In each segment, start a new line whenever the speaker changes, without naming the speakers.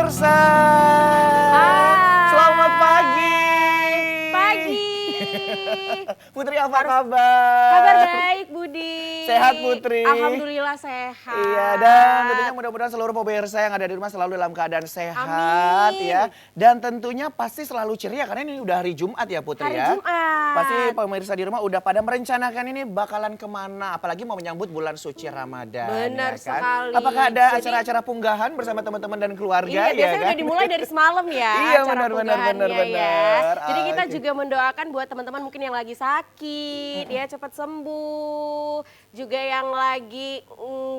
pemirsa. Selamat pagi.
Pagi.
Putri apa kabar?
Kabar baik Budi.
Sehat Putri?
Alhamdulillah sehat.
Iya, dan tentunya mudah-mudahan seluruh pemirsa yang ada di rumah selalu dalam keadaan sehat.
Amin.
Ya. Dan tentunya pasti selalu ceria karena ini udah hari Jumat ya Putri
Hari
ya.
Jumat.
Pasti pemirsa di rumah udah pada merencanakan ini bakalan kemana. Apalagi mau menyambut bulan suci Ramadan.
Benar
ya kan?
sekali.
Apakah ada
Jadi-
acara-acara punggahan bersama teman-teman dan keluarga?
Iya, biasanya
kan?
udah dimulai dari semalam ya.
Iya,
acara
benar,
punggahannya ya. Jadi kita
Oke.
juga mendoakan buat teman-teman mungkin yang lagi sakit, ya cepat sembuh. Juga yang lagi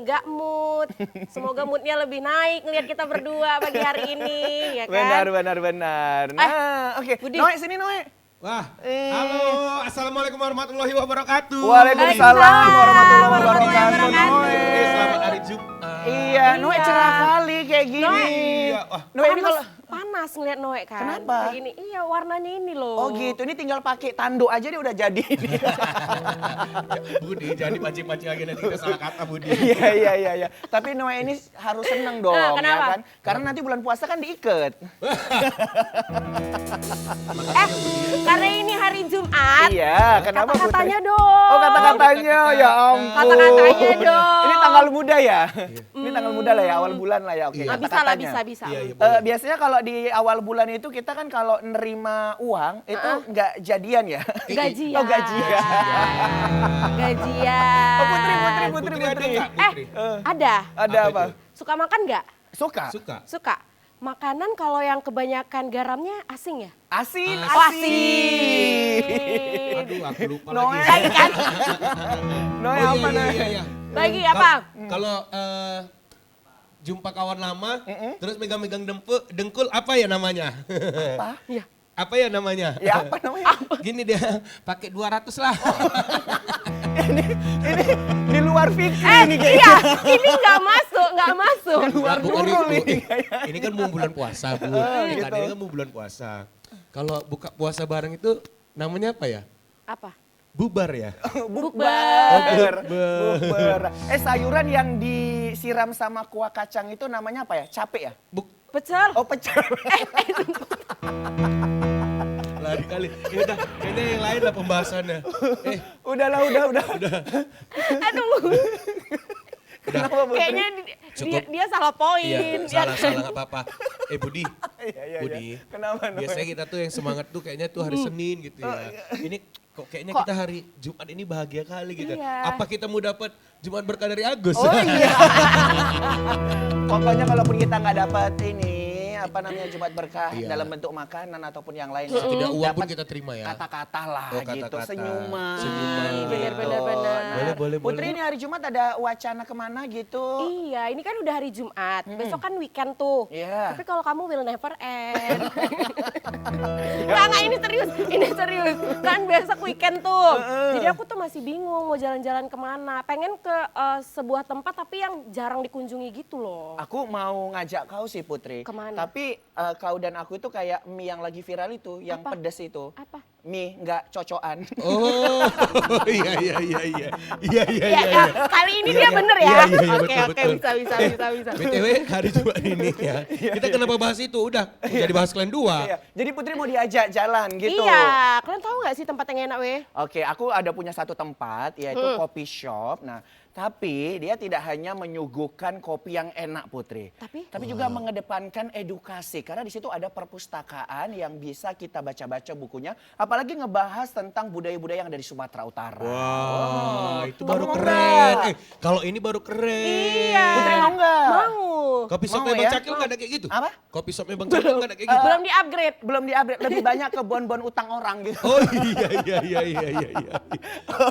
nggak mood, semoga moodnya lebih naik ngelihat kita berdua pagi hari ini, ya kan?
Benar. Nah, oke.
Budi.
Noe, sini Noe.
Wah, halo, assalamualaikum warahmatullahi wabarakatuh.
Waalaikumsalam warahmatullahi wabarakatuh. Noe.
Selamat hari Jumat.
Iya, Noe
Iya.
cerah kali kayak gini.
Iya, wah.
Noe ini kalau
Panas ngeliat Noe kan.
Kenapa?
Kayak gini, iya warnanya ini loh.
oh gitu, ini tinggal pakai tanduk aja dia udah jadi.
Budi, jadi pancing-pancing lagi nanti kita salah kata Budi.
Iya. Tapi Noe ini harus seneng dong,
kenapa?
ya kan? Karena nanti bulan puasa kan diikat.
Karena ini hari Jumat.
Iya, kenapa Putri?
Kata-katanya dong.
Oh kata-katanya, ya ampun.
Kata-katanya dong.
Ini tanggal muda ya? Ini tanggal muda lah ya, awal bulan lah ya, oke.
Iya.
Bisa lah,
kata-katanya.
bisa.
Iya, boleh.
Biasanya kalau di awal bulan itu kita kan kalau nerima uang itu nggak jadian ya?
Gajian.
Oh gajian.
Gajian.
Oh Putri.
Ada nggak, Putri?
Ada.
Ada
Apa
apa?
itu?
Suka makan nggak?
Suka?
Suka.
Suka. Makanan kalau yang kebanyakan garamnya asing ya?
Asin.
Oh, asin.
Aduh, aku lupa
Noe.
lagi.
Kan?
Noe
Oh,
apa Noe?
iya.
Bagi apa?
Kalau jumpa kawan lama, terus megang-megang dengkul, apa ya namanya?
Apa?
Iya.
Apa ya namanya?
Ya apa namanya?
Gini dia, pakai 200 lah.
ini di luar fikir ini kayaknya.
Iya, ini nggak masuk.
Luar
Bukan
guru
itu.
ini.
Ini kan mau bulan puasa, Bu.
gitu.
Tadi kan mau bulan puasa. Kalau buka puasa bareng itu namanya apa ya?
Apa?
Bubar ya?
Bukber.
Bukber.
Bukber. Sayuran yang disiram sama kuah kacang itu namanya apa ya? Capek ya?
Pecel.
Oh pecel.
Lari kali. Ini dah, kayaknya yang lain lah pembahasannya.
Udahlah.
Aduh.
Kenapa Putri?
Kayaknya
Cukup.
dia salah poin.
Iya,
ya
salah
kan?
nggak apa-apa. Budi,
Iya.
Budi.
Kenapa Noe?
Biasanya kita tuh yang semangat tuh kayaknya tuh hari Senin gitu ya. Ini kok kayaknya kita hari Jumat ini bahagia kali gitu.
Iya.
Apa kita mau dapat Jumat berkah dari Agus?
Oh iya. Pokoknya kalaupun kita nggak dapat ini apa namanya Jumat berkah
Iya.
dalam bentuk makanan ataupun yang lain.
Tidak uang pun
dapat
kita terima ya.
kata-kata lah
Oh,
gitu,
kata-kata.
senyuman.
Senyuman.
Bener.
Boleh.
Putri ini hari Jumat ada wacana kemana gitu?
Iya, ini kan udah hari Jumat. Besok kan weekend tuh.
Iya.
Tapi kalau kamu will never end. Nggak, ini serius. Kan besok weekend tuh. Jadi aku tuh masih bingung mau jalan-jalan kemana. Pengen ke sebuah tempat tapi yang jarang dikunjungi gitu loh.
Aku mau ngajak kau sih Putri.
Kemana?
Tapi kau dan aku itu kayak mie yang lagi viral itu, yang
Apa?
pedes itu.
Apa?
Mie nggak cocokan.
Oh, iya.
Iya, kali ini dia bener ya.
Iya,
Oke,
betul.
bisa.
BTW hari Jumat ini ya. Kita kenapa bahas itu? Udah, jadi bahas kalian dua.
Iya. Jadi Putri mau diajak jalan gitu.
Iya, kalian tahu nggak sih tempat yang enak weh?
Oke, aku ada punya satu tempat yaitu coffee shop. Nah, tapi dia tidak hanya menyuguhkan kopi yang enak Putri.
Tapi?
juga mengedepankan edukasi karena di situ ada perpustakaan yang bisa kita baca-baca bukunya, apalagi ngebahas tentang budaya-budaya yang ada di Sumatera Utara.
Wah, itu
Kamu
baru
mau
keren.
nggak?
Kalau ini baru keren.
Iya.
Putri mau nggak?
Mau.
Kopi
Mau
shopnya Bang
ya?
Cakil nggak ada kayak gitu?
Apa?
Kopi shopnya Bang Cakil nggak ada kayak gitu?
Belum di-upgrade.
Belum di-upgrade, lebih banyak ke bon-bon utang orang gitu.
Oh iya.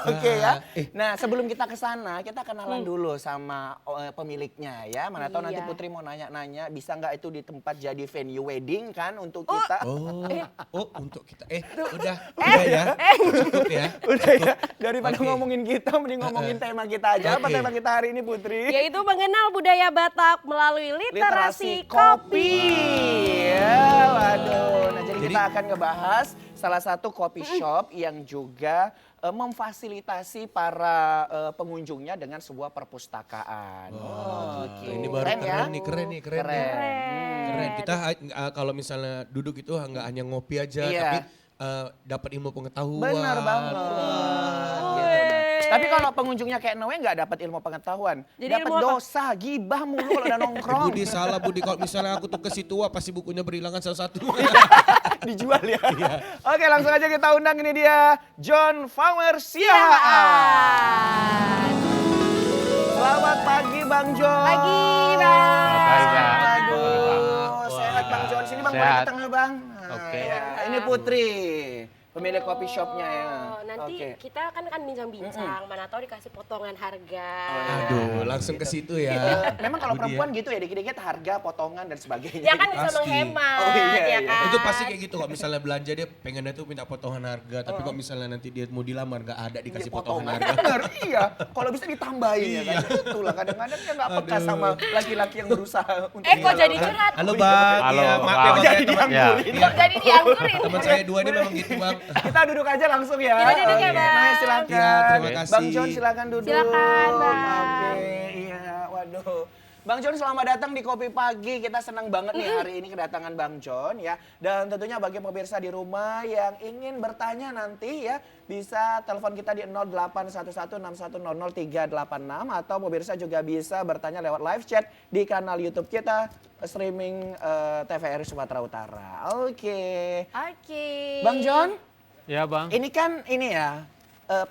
Oke ya. Nah sebelum kita ke sana, kita kenalan dulu sama pemiliknya ya. Mana tahu nanti
Iya.
Putri mau nanya-nanya, bisa nggak itu di tempat jadi venue wedding kan untuk kita.
Oh, untuk kita. Udah ya. Cukup ya.
Udah ya, daripada
Oke.
ngomongin kita, mending ngomongin tema kita aja. Apa
Oke.
tema kita hari ini Putri?
Yaitu mengenal budaya Batak melalui literasi kopi.
Iya, waduh. Nah, jadi kita akan ngebahas salah satu coffee shop yang juga memfasilitasi para pengunjungnya dengan sebuah perpustakaan. Oke.
Ini baru keren nih, keren nih. Keren. Kita kalau misalnya duduk itu nggak hanya ngopi aja,
Iya.
tapi dapat ilmu pengetahuan.
Benar banget. Gitu, nah. Tapi kalau pengunjungnya kayak Noe nggak dapat ilmu pengetahuan,
Jadi
dapat
ilmu apa?
dosa, gibah mulu kalau udah nongkrong.
Budi salah Budi, kalau misalnya aku tuh ke situ pasti bukunya berhilangan salah satu.
Dijual ya. Oke, langsung aja kita undang, ini dia John Faumer Siahaan. Selamat pagi Bang John.
Pagi, Bang.
Selamat pagi, Bang.
Aduh, sehat Bang John. Sini Bang, boleh
Sehat.
ke tengah Bang. Nah,
Oke.
ya. Ini Putri, pemilik coffee shopnya ya.
Oh, nanti
Oke.
kita kan bincang-bincang, mana tahu dikasih potongan harga.
Aduh, langsung ke situ ya.
Memang kalau
Budi ya.
perempuan gitu ya, dikit-dikit harga, potongan dan sebagainya.
Ya kan bisa
Pasti.
menghemat,
Oh, iya,
ya
iya.
kan?
Itu pasti kayak gitu, kalau misalnya belanja dia pengennya tuh minta potongan harga, tapi kalau misalnya nanti dia mau dilamar nggak ada dikasih
Iya,
potongan harga.
Benar, iya. Kalau bisa ditambahin ya kan. Itulah kadang-kadang dia nggak peka sama laki-laki yang berusaha untuk
Kok jadi curhat?
Halo Bang,
Halo,
iya,
Bang.
maaf ya Bang,
Jadi
ya, teman.
dianggurin.
Ya.
Kok jadi dianggurin?
Teman saya dua ini memang gitu Bang.
Kita duduk aja langsung ya.
Kita duduk ya,
Oke.
Bang.
Nah, silakan.
Ya, terima kasih.
Bang John silakan duduk.
Silakan, Bang.
Oke, iya. Waduh. Bang John, selamat datang di Kopi Pagi. Kita senang banget nih hari ini kedatangan Bang John ya. Dan tentunya bagi pemirsa di rumah yang ingin bertanya nanti ya, bisa telepon kita di 081161000386 atau pemirsa juga bisa bertanya lewat live chat di kanal YouTube kita streaming TVRI Sumatera Utara. Oke.
Oke.
Bang John,
Ya Bang.
ini kan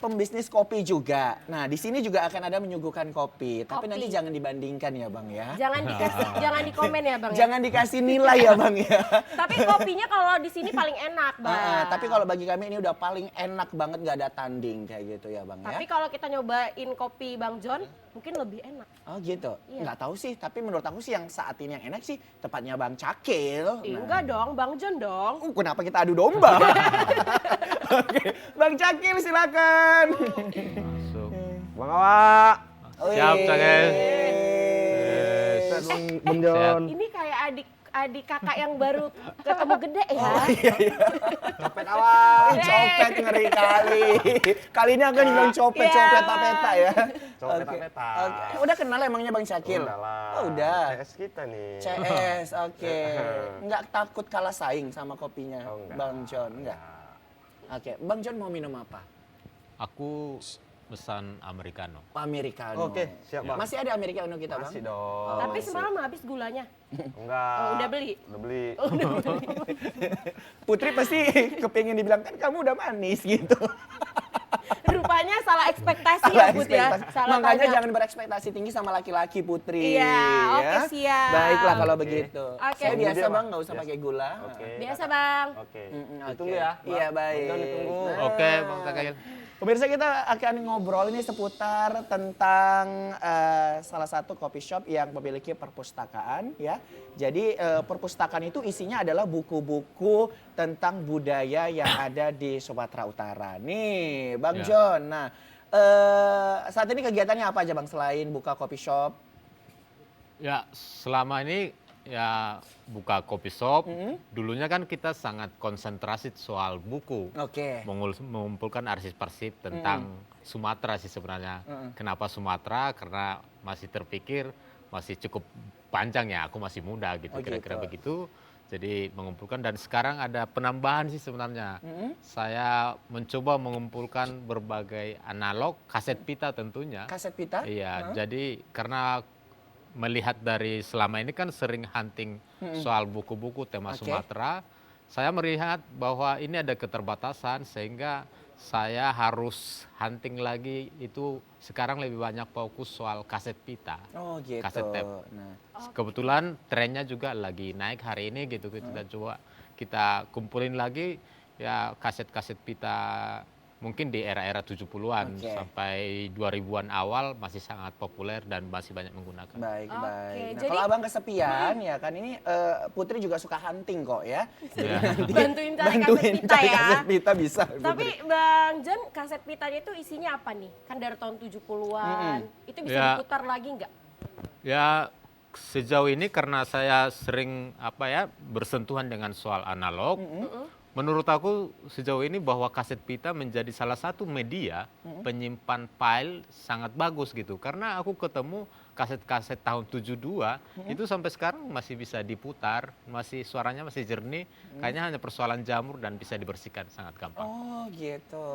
pembisnis kopi juga. Nah, di sini juga akan ada menyuguhkan kopi. Tapi
Kopi.
nanti jangan dibandingkan ya, Bang ya.
Jangan dikasih, jangan di komen ya, Bang. Ya?
Jangan dikasih nilai ya, Bang ya.
Tapi kopinya kalau di sini paling enak, Bang.
Tapi kalau bagi kami ini udah paling enak banget, nggak ada tanding kayak gitu ya, Bang ya.
Tapi kalau kita nyobain kopi Bang John, mungkin lebih enak.
Oh gitu.
Iya.
Nggak tahu sih, tapi menurut aku sih yang saat ini yang enak sih tepatnya Bang Cakil.
Ih,
Nah.
enggak dong, Bang John dong.
Kenapa kita adu domba? Oke, Bang Cakil silakan.
Masuk.
Bang Awak.
Siap, Cakil.
Sehat Bang John.
Ini kayak adik kakak yang baru ketemu gede ya.
Copet Awak.
Copet ngeri kali. Kali ini akan bilang copet,
Iya.
copet tapeta ya.
Copet
Oke.
tapeta.
Oke. Udah kenal emangnya Bang Cakil?
Udah lah.
Oh, udah.
CS kita nih.
CS, oke. Nggak takut kalah saing sama kopinya
Oh, enggak.
Bang John? Enggak? Oke, Bang John mau minum apa?
Aku pesan americano.
Americano.
Oke, siap, Bang.
Masih ada americano kita, Bang?
Masih dong.
Tapi
masih.
semalam habis gulanya.
Enggak.
Oh, udah beli?
Udah beli.
Putri pasti kepingin dibilang, kan kamu udah manis gitu.
Rupanya salah ekspektasi ya, Put ya.
ekspektasi.
Salah
Makanya
tanya.
jangan berekspektasi tinggi sama laki-laki, Putri.
Iya,
ya.
oke, siap.
Baiklah kalau
Oke.
begitu.
Oke.
Saya
Ini
biasa
dia,
Bang,
Bang.
nggak usah
Biasa.
pakai gula.
Oke.
Biasa, Bang.
Oke.
Oke.
Ditunggu ya. Bang.
Iya, baik.
Bang John ditunggu.
Nah.
Oke, Bang Cakil.
Pemirsa, kita akan ngobrol ini seputar tentang salah satu coffee shop yang memiliki perpustakaan ya. Jadi perpustakaan itu isinya adalah buku-buku tentang budaya yang ada di Sumatera Utara. Nih, Bang
Ya.
John. Nah, saat ini kegiatannya apa aja Bang selain buka coffee shop?
Ya, selama ini ya buka kopi shop. Dulunya kan kita sangat konsentrasi soal buku.
Oke.
Mengumpulkan arsip-arsip tentang Sumatera sih sebenarnya. Kenapa Sumatera? Karena masih terpikir masih cukup panjang ya, aku masih muda gitu,
Oh,
kira-kira
gitu.
begitu. Jadi mengumpulkan, dan sekarang ada penambahan sih sebenarnya. Saya mencoba mengumpulkan berbagai analog, kaset pita tentunya.
Kaset pita?
Iya, jadi karena melihat dari selama ini kan sering hunting soal buku-buku tema
Oke.
Sumatera, saya melihat bahwa ini ada keterbatasan sehingga saya harus hunting lagi, itu sekarang lebih banyak fokus soal kaset pita.
Oh gitu.
Kaset tape.
Nah,
Kebetulan trennya juga lagi naik hari ini gitu, kita coba kita kumpulin lagi ya kaset-kaset pita mungkin di era-era 70-an
Oke.
sampai 2000-an awal masih sangat populer dan masih banyak menggunakan.
baik,
Oke,
baik. Nah,
jadi-
kalau Abang kesepian ya kan ini Putri juga suka hunting kok ya.
Iya.
Bantuin cari kaset
Bantuin
pita
cari
ya.
kaset pita bisa.
Tapi
Putri.
Bang John, kaset pitanya itu isinya apa nih? Kan dari tahun 70-an. Itu bisa
Ya.
diputar lagi nggak?
Ya sejauh ini karena saya sering bersentuhan dengan soal analog, menurut aku sejauh ini bahwa kaset pita menjadi salah satu media penyimpan file sangat bagus gitu. Karena aku ketemu kaset-kaset tahun 72 itu sampai sekarang masih bisa diputar, suaranya masih jernih, kayaknya hanya persoalan jamur dan bisa dibersihkan sangat gampang.
Oh gitu.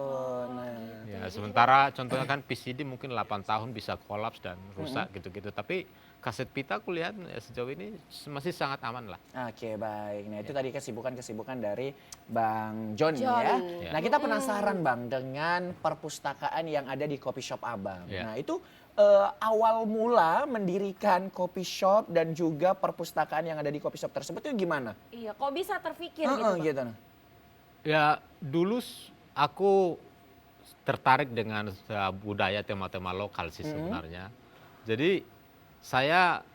Nah,
Ya, sementara contohnya kan PCD mungkin 8 tahun bisa kolaps dan rusak gitu-gitu. Tapi kaset pita aku lihat sejauh ini masih sangat aman lah.
oke baik. Nah itu tadi kesibukan-kesibukan dari Bang John
John.
ya.
Ya.
Nah kita penasaran Bang dengan perpustakaan yang ada di coffee shop Abang.
Ya.
Nah itu awal mula mendirikan coffee shop dan juga perpustakaan yang ada di coffee shop tersebut itu gimana?
Iya, kok bisa terpikir gitu,
Heeh,
Bang?
gitu.
Ya dulu aku tertarik dengan budaya tema-tema lokal sih sebenarnya. Jadi saya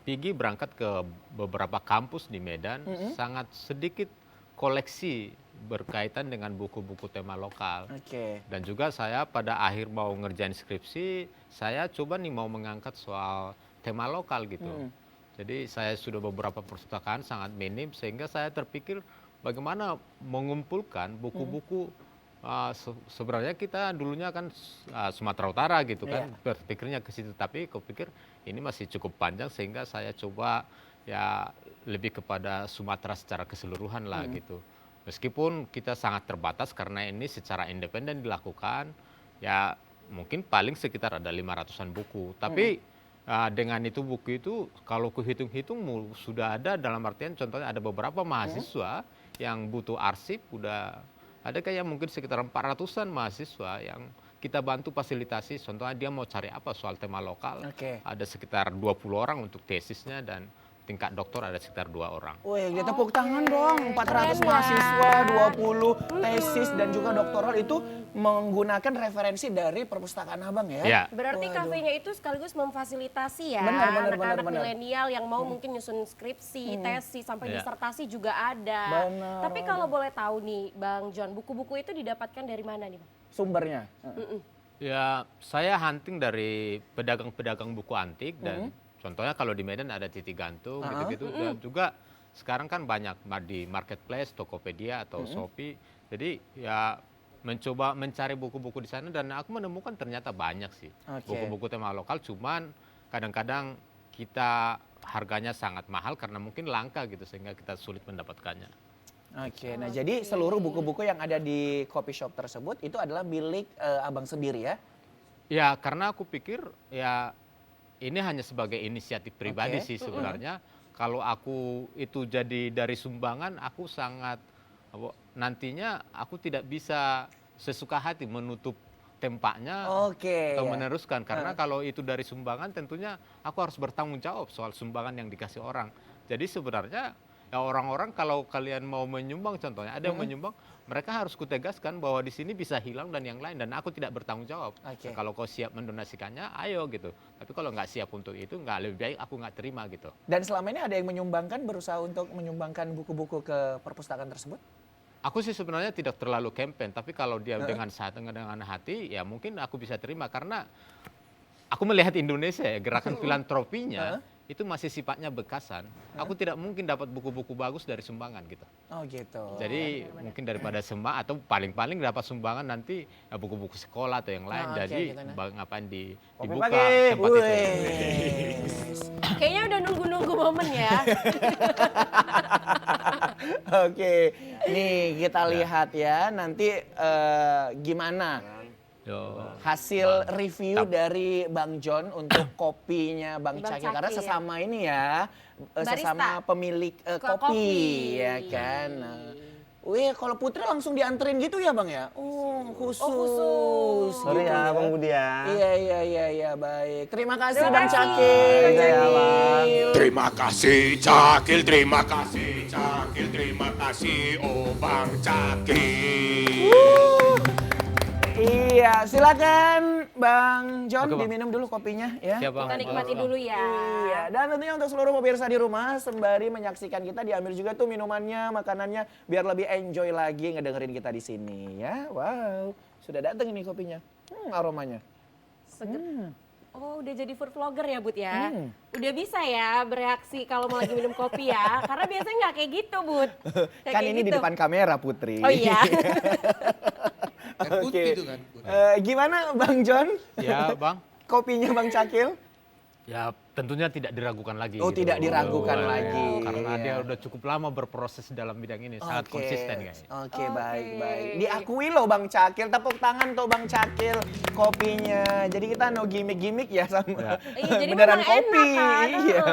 pergi berangkat ke beberapa kampus di Medan, sangat sedikit koleksi berkaitan dengan buku-buku tema lokal.
Oke.
Dan juga saya pada akhir mau ngerjain skripsi, saya coba nih mau mengangkat soal tema lokal gitu. Jadi saya sudah beberapa perpustakaan sangat minim sehingga saya terpikir bagaimana mengumpulkan buku-buku sebenarnya kita dulunya kan Sumatera Utara gitu kan, berpikirnya ke situ, tapi aku pikir ini masih cukup panjang sehingga saya coba ya lebih kepada Sumatera secara keseluruhan lah gitu. Meskipun kita sangat terbatas karena ini secara independen dilakukan, ya mungkin paling sekitar ada 500-an buku. Tapi dengan itu buku itu kalau kuhitung-hitung sudah ada, dalam artian contohnya ada beberapa mahasiswa yang butuh arsip, udah ada kayak mungkin sekitar 400-an mahasiswa yang kita bantu fasilitasi. Contohnya dia mau cari apa soal tema lokal,
Oke.
ada sekitar 20 orang untuk tesisnya dan tingkat doktor ada sekitar 2 orang.
Wih, dia tepuk tangan dong. 400
Keren ya.
mahasiswa, 20 tesis dan juga doktoral itu menggunakan referensi dari perpustakaan Abang ya.
Ya.
Berarti
Waduh.
kafenya itu sekaligus memfasilitasi ya
Benar,
anak-anak
benar.
milenial yang mau mungkin nyusun skripsi, tesis, sampai
Ya.
disertasi juga ada.
Benar,
Tapi kalau boleh tahu nih Bang John, buku-buku itu didapatkan dari mana nih Bang?
Sumbernya.
Ya, saya hunting dari pedagang-pedagang buku antik dan contohnya kalau di Medan ada Titik Gantung gitu-gitu, dan juga sekarang kan banyak di marketplace, Tokopedia atau Shopee. Jadi ya mencoba mencari buku-buku di sana dan aku menemukan ternyata banyak sih
Oke.
buku-buku tema lokal, cuman kadang-kadang kita harganya sangat mahal karena mungkin langka gitu sehingga kita sulit mendapatkannya.
Oke, nah jadi seluruh buku-buku yang ada di coffee shop tersebut itu adalah milik Abang sendiri ya?
Ya, karena aku pikir ya ini hanya sebagai inisiatif pribadi
Oke.
sih sebenarnya. Kalau aku itu jadi dari sumbangan, aku sangat nantinya aku tidak bisa sesuka hati menutup tempatnya
Oke,
atau
ya.
meneruskan. Karena kalau itu dari sumbangan tentunya aku harus bertanggung jawab soal sumbangan yang dikasih orang. Jadi sebenarnya ya orang-orang kalau kalian mau menyumbang contohnya, ada yang menyumbang, mereka harus kutegaskan bahwa di sini bisa hilang dan yang lain dan aku tidak bertanggung jawab.
Oke.
Nah, kalau kau siap mendonasikannya, ayo gitu. Tapi kalau nggak siap untuk itu, nggak, lebih baik aku nggak terima gitu.
Dan selama ini ada yang menyumbangkan, berusaha untuk menyumbangkan buku-buku ke perpustakaan tersebut?
Aku sih sebenarnya tidak terlalu campaign, tapi kalau dia dengan hati, ya mungkin aku bisa terima karena aku melihat Indonesia ya, gerakan filantropinya itu masih sifatnya bekasan. Aku tidak mungkin dapat buku-buku bagus dari sumbangan gitu.
Oh gitu.
Jadi mungkin daripada semak atau paling-paling dapat sumbangan nanti ya, buku-buku sekolah atau yang lain.
Nah, oke,
jadi
gitu, nah.
ngapain
Kopi
dibuka
pagi.
tempat itu.
Wes.
Kayaknya udah nunggu-nunggu momen ya.
Oke, nih kita lihat ya nanti gimana
Yo.
hasil review
Tap.
dari Bang John untuk kopinya Bang
Bang
Caki karena
Caki.
sesama ini ya, sesama
Barista.
pemilik kopi,
Kopi.
ya kan. Nah, wih, kalau Putri langsung dianterin gitu ya Bang ya? Oh, khusus.
khusus.
Sorry
Gitu
ya Bang Budi ya.
Iya, baik. Terima kasih
Terima
Bang
kasih.
Caki.
Iya, ya, Bang.
Terima kasih Cakil, terima kasih Cakil, terima kasih oh Bang Cakil.
Iya, silakan Bang John
Oke, Bang.
diminum dulu kopinya ya.
Siap, Bang.
Kita nikmati dulu ya.
Iya, dan tentunya untuk seluruh pemirsa di rumah sembari menyaksikan kita diambil juga tuh minumannya, makanannya biar lebih enjoy lagi ngedengerin kita di sini ya. Wow, sudah datang ini kopinya. Aromanya.
Seger. Oh, udah jadi food vlogger ya, Bud ya? Udah bisa ya bereaksi kalau mau lagi minum kopi ya? Karena biasanya nggak kayak gitu, Bud. Kayak
Kan
kayak
ini di
gitu.
depan kamera Putri.
Oh iya.
Kan putih
Oke.
itu kan.
Gimana Bang John?
Ya Bang,
Kopinya Bang Cakil?
ya tentunya tidak diragukan lagi.
Oh, tidak diragukan
Iya,
lagi.
Karena
Iya.
dia udah cukup lama berproses dalam bidang ini, sangat
Oke.
konsisten kayaknya.
Oke, baik,
Oke.
baik. Diakui loh Bang Cakil, tepuk tangan tuh Bang Cakil kopinya. Jadi kita no gimmick-gimmick ya sama
Ya.
Iya, jadi
beneran
memang
kopi.
enak kan?
Iya.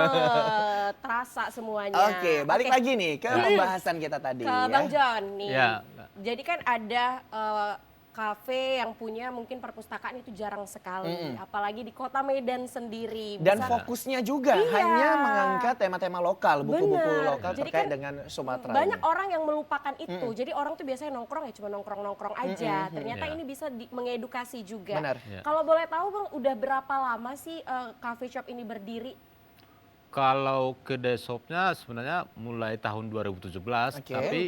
Terasa semuanya.
Oke, balik
Oke,
lagi nih ke pembahasan kita tadi
ke
ya.
Bang John nih.
Ya.
Jadi kan ada kafe yang punya mungkin perpustakaan itu jarang sekali, apalagi di Kota Medan sendiri.
Dan
Bisa-
fokusnya juga
Iya.
hanya mengangkat tema-tema lokal, buku-buku
Bener.
lokal
Jadi
terkait
kan
dengan Sumatera.
banyak
ini.
orang yang melupakan itu. Jadi orang tuh biasanya nongkrong ya cuma nongkrong-nongkrong aja. Ternyata
Ya.
ini bisa mengedukasi juga.
Benar.
Ya.
Kalau boleh tahu Bang, udah berapa lama sih coffee shop ini berdiri?
Kalau kedai shopnya sebenarnya mulai tahun 2017,
Oke.
tapi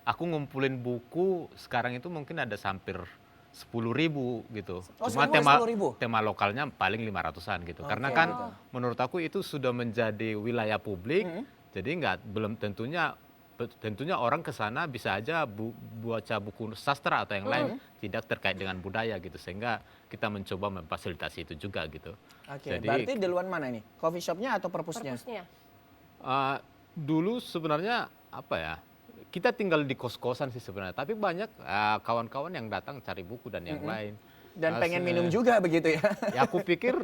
aku ngumpulin buku sekarang itu mungkin ada hampir 10.000 gitu.
Oh,
Cuma
semua
tema
10.000?
tema lokalnya paling 500-an gitu. Karena
Oke,
kan
gitu.
menurut aku itu sudah menjadi wilayah publik, jadi belum tentunya orang ke sana bisa aja baca buku sastra atau yang lain tidak terkait dengan budaya gitu, sehingga kita mencoba memfasilitasi itu juga gitu.
Oke,
Jadi
berarti duluan mana ini? Coffee shopnya atau perpusnya?
Perpusnya.
dulu sebenarnya apa ya, kita tinggal di kos-kosan sih sebenarnya, tapi banyak kawan-kawan yang datang cari buku dan yang lain.
Dan pengen minum juga begitu ya?
Ya aku pikir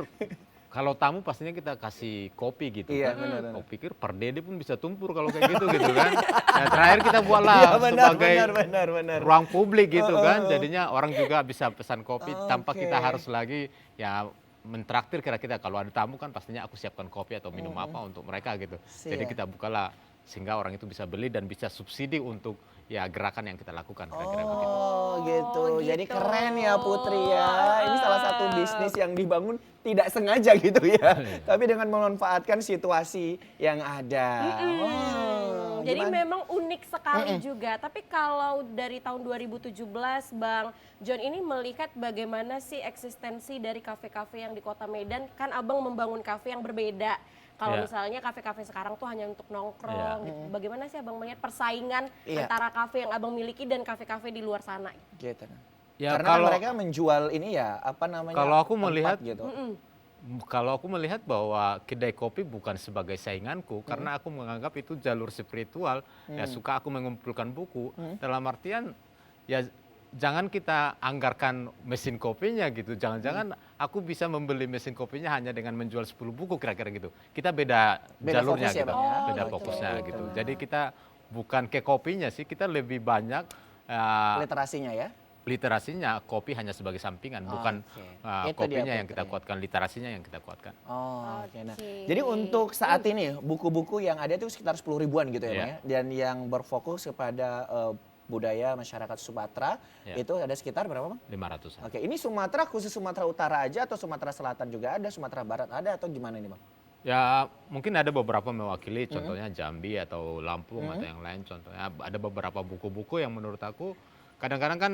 kalau tamu pastinya kita kasih kopi gitu
Iya,
kan.
benar-benar.
Aku pikir per dede pun bisa tumpur kalau kayak gitu gitu kan. Nah, terakhir kita buatlah
Iya, benar,
sebagai
benar.
ruang publik gitu kan. Jadinya orang juga bisa pesan kopi tanpa
Oke.
kita harus lagi ya mentraktir kira-kira. Kalau ada tamu kan pastinya aku siapkan kopi atau minum apa untuk mereka gitu. Jadi
Siap.
kita bukalah sehingga orang itu bisa beli dan bisa subsidi untuk ya gerakan yang kita lakukan kira-kira begitu.
Oh gitu.
Oh,
Jadi
gitu.
keren ya Putri ya. Ini salah satu bisnis yang dibangun tidak sengaja gitu ya. Tapi dengan memanfaatkan situasi yang ada. Oh,
Jadi
gimana?
memang unik sekali juga. Tapi kalau dari tahun 2017 Bang John ini melihat bagaimana sih eksistensi dari kafe-kafe yang di Kota Medan. Kan Abang membangun kafe yang berbeda. Kalau
Iya.
misalnya kafe-kafe sekarang tuh hanya untuk nongkrong gitu. Bagaimana sih Abang melihat persaingan
Iya.
antara kafe yang Abang miliki dan kafe-kafe di luar sana?
Gitu.
Ya
Karena
kalau
kan mereka menjual ini ya, apa namanya?
Kalau aku
tempat
melihat
gitu.
Kalau aku melihat bahwa kedai kopi bukan sebagai sainganku, karena aku menganggap itu jalur spiritual, ya suka aku mengumpulkan buku, dalam artian ya jangan kita anggarkan mesin kopinya gitu, jangan-jangan aku bisa membeli mesin kopinya hanya dengan menjual 10 buku kira-kira gitu. Kita beda
Beda
jalurnya
fokus ya,
gitu,
Bang, ya?
beda
gitu.
fokusnya gitu. Jadi kita bukan ke kopinya sih, kita lebih banyak
Literasinya ya.
literasinya, kopi hanya sebagai sampingan, bukan
Oke. Itu dia,
kopinya yang kita
Putri.
kuatkan, literasinya yang kita kuatkan.
Oh, oke. Nah,
Oke.
jadi untuk saat ini buku-buku yang ada itu sekitar 10 ribuan gitu ya,
Iya.
Bang ya. Dan yang berfokus kepada budaya masyarakat Sumatera
Iya.
itu ada sekitar berapa, Bang?
500-an.
Oke, ini Sumatera khusus Sumatera Utara aja atau Sumatera Selatan juga ada, Sumatera Barat ada atau gimana ini, Bang?
Ya mungkin ada beberapa mewakili, contohnya Jambi atau Lampung atau yang lain. Contohnya ada beberapa buku-buku yang menurut aku kadang-kadang kan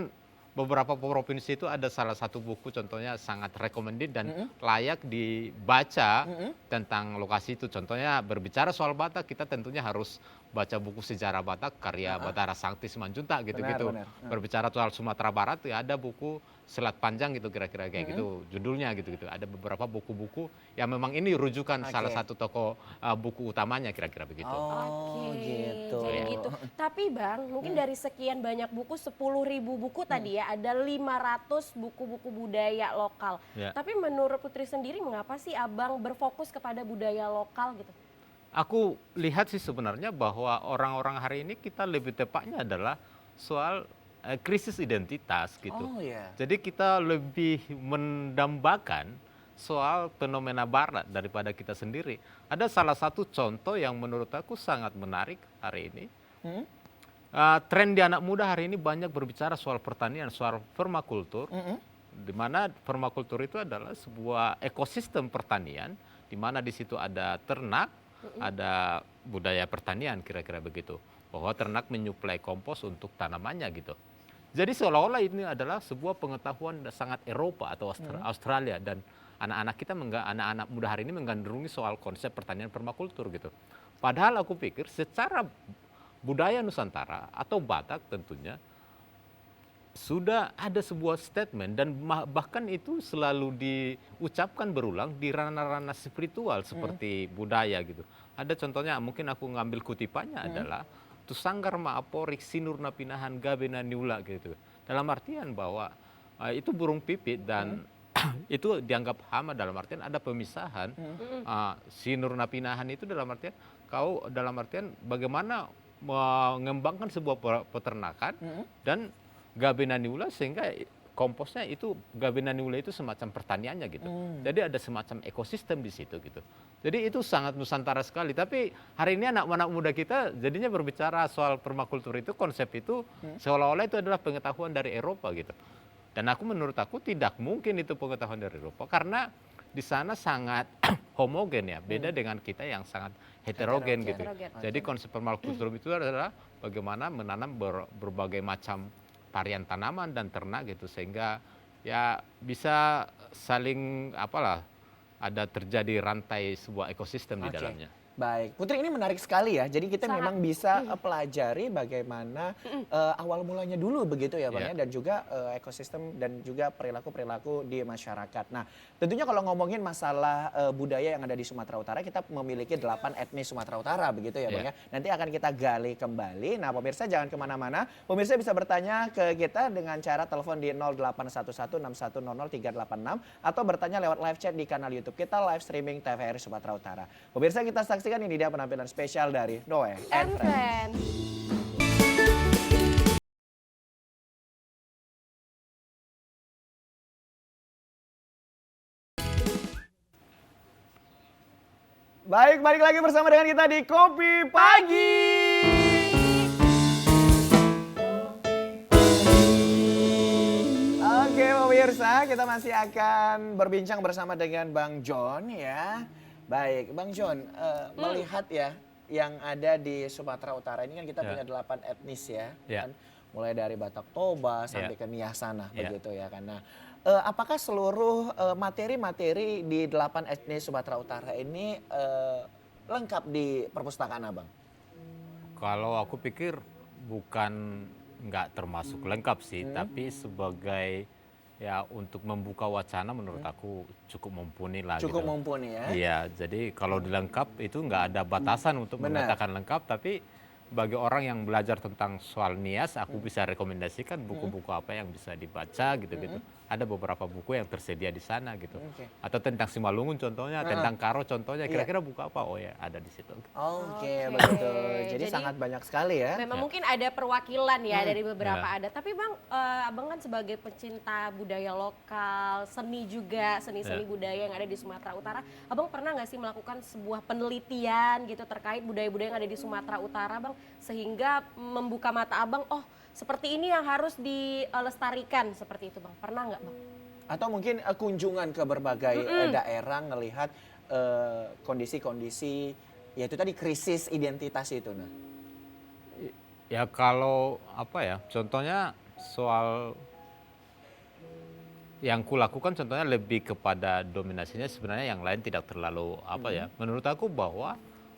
beberapa provinsi itu ada salah satu buku contohnya sangat recommended dan layak dibaca tentang lokasi itu. Contohnya berbicara soal Batak, kita tentunya harus baca buku sejarah Batak karya Batara Sangti Simanjuntak gitu-gitu.
Benar.
Berbicara soal Sumatera Barat ya ada buku Selat Panjang gitu kira-kira kayak gitu judulnya gitu-gitu. Ada beberapa buku-buku yang memang ini rujukan salah satu toko buku utamanya kira-kira begitu.
Oh, gitu.
Jadi gitu. Tapi Bang, mungkin dari sekian banyak buku, 10.000 buku tadi ya, ada 500 buku-buku budaya lokal.
Ya.
Tapi menurut Putri sendiri, mengapa sih Abang berfokus kepada budaya lokal gitu?
Aku lihat sih sebenarnya bahwa orang-orang hari ini kita lebih tepatnya adalah soal krisis identitas gitu.
Oh iya.
Jadi kita lebih mendambakan soal fenomena barat daripada kita sendiri. Ada salah satu contoh yang menurut aku sangat menarik hari ini. Tren di anak muda hari ini banyak berbicara soal pertanian, soal permakultur. Di mana permakultur itu adalah sebuah ekosistem pertanian, di mana di situ ada ternak, ada budaya pertanian kira-kira begitu. Bahwa ternak menyuplai kompos untuk tanamannya gitu. Jadi seolah-olah ini adalah sebuah pengetahuan sangat Eropa atau Australia, dan anak-anak kita anak-anak muda hari ini menggandrungi soal konsep pertanian permakultur gitu. Padahal aku pikir secara budaya Nusantara atau Batak tentunya sudah ada sebuah statement, dan bahkan itu selalu diucapkan berulang di ranah-ranah spiritual seperti budaya gitu. Ada contohnya, mungkin aku ngambil kutipannya adalah tu sanggar maaporik sinurna pinahan gabena niula gitu. Dalam artian bahwa itu burung pipit dan itu dianggap hama, dalam artian ada pemisahan. Sinurna pinahan itu dalam artian bagaimana mengembangkan sebuah peternakan dan gabena niula, sehingga komposnya itu gabena niula itu semacam pertaniannya gitu. Jadi ada semacam ekosistem di situ gitu. Jadi itu sangat Nusantara sekali. Tapi hari ini anak-anak muda kita jadinya berbicara soal permakultur itu, konsep itu seolah-olah itu adalah pengetahuan dari Eropa gitu. Dan menurut aku tidak mungkin itu pengetahuan dari Eropa, karena di sana sangat homogen ya, beda dengan kita yang sangat heterogen gitu. Jadi konsep permakultur itu adalah bagaimana menanam berbagai macam varian tanaman dan ternak gitu, sehingga ya bisa saling ada terjadi rantai sebuah ekosistem di dalamnya.
Baik, Putri, ini menarik sekali ya. Jadi kita
Sangat.
memang bisa pelajari bagaimana awal mulanya dulu begitu ya Bang ya, dan juga ekosistem dan juga perilaku-perilaku di masyarakat. Nah, tentunya kalau ngomongin masalah budaya yang ada di Sumatera Utara, kita memiliki 8 etnis Sumatera Utara begitu ya Bang ya. Nanti akan kita gali kembali. Nah, pemirsa jangan kemana-mana. Pemirsa bisa bertanya ke kita dengan cara telepon di 081161000386 atau bertanya lewat live chat di kanal YouTube kita, live streaming TVRI Sumatera Utara. Pemirsa, kita saksikan ini dia penampilan spesial dari Noe and Friends. Baik, balik lagi bersama dengan kita di Kopi Pagi. Oke pemirsa, kita masih akan berbincang bersama dengan Bang John ya. Baik, Bang John, melihat ya yang ada di Sumatera Utara ini kan kita punya 8 etnis ya. Kan? Mulai dari Batak Toba sampai ke Nias sana begitu ya kan. Nah, apakah seluruh materi-materi di 8 etnis Sumatera Utara ini lengkap di perpustakaan Abang?
Kalau aku pikir bukan nggak termasuk lengkap sih, tapi sebagai ya untuk membuka wacana menurut aku cukup mumpuni lah.
Cukup
gitu.
mumpuni ya.
Iya, jadi kalau dilengkap itu nggak ada batasan untuk mengatakan lengkap, tapi bagi orang yang belajar tentang soal Nias, aku bisa rekomendasikan buku-buku apa yang bisa dibaca gitu-gitu. Ada beberapa buku yang tersedia di sana gitu. Atau tentang Simalungun contohnya, tentang Karo contohnya, kira-kira buku apa? Oh ya, ada di situ.
Oke, begitu. Jadi sangat banyak sekali ya.
Memang mungkin ada perwakilan ya dari beberapa adat. Tapi Bang, Abang kan sebagai pecinta budaya lokal, seni juga, seni-seni budaya yang ada di Sumatera Utara. Abang pernah nggak sih melakukan sebuah penelitian gitu terkait budaya-budaya yang ada di Sumatera Utara, Bang? Sehingga membuka mata Abang, oh seperti ini yang harus dilestarikan, seperti itu Bang. Pernah nggak Bang?
Atau mungkin kunjungan ke berbagai daerah ngelihat kondisi-kondisi, yaitu tadi krisis identitas itu. Nah.
Ya kalau contohnya soal yang kulakukan contohnya lebih kepada dominasinya, sebenarnya yang lain tidak terlalu menurut aku bahwa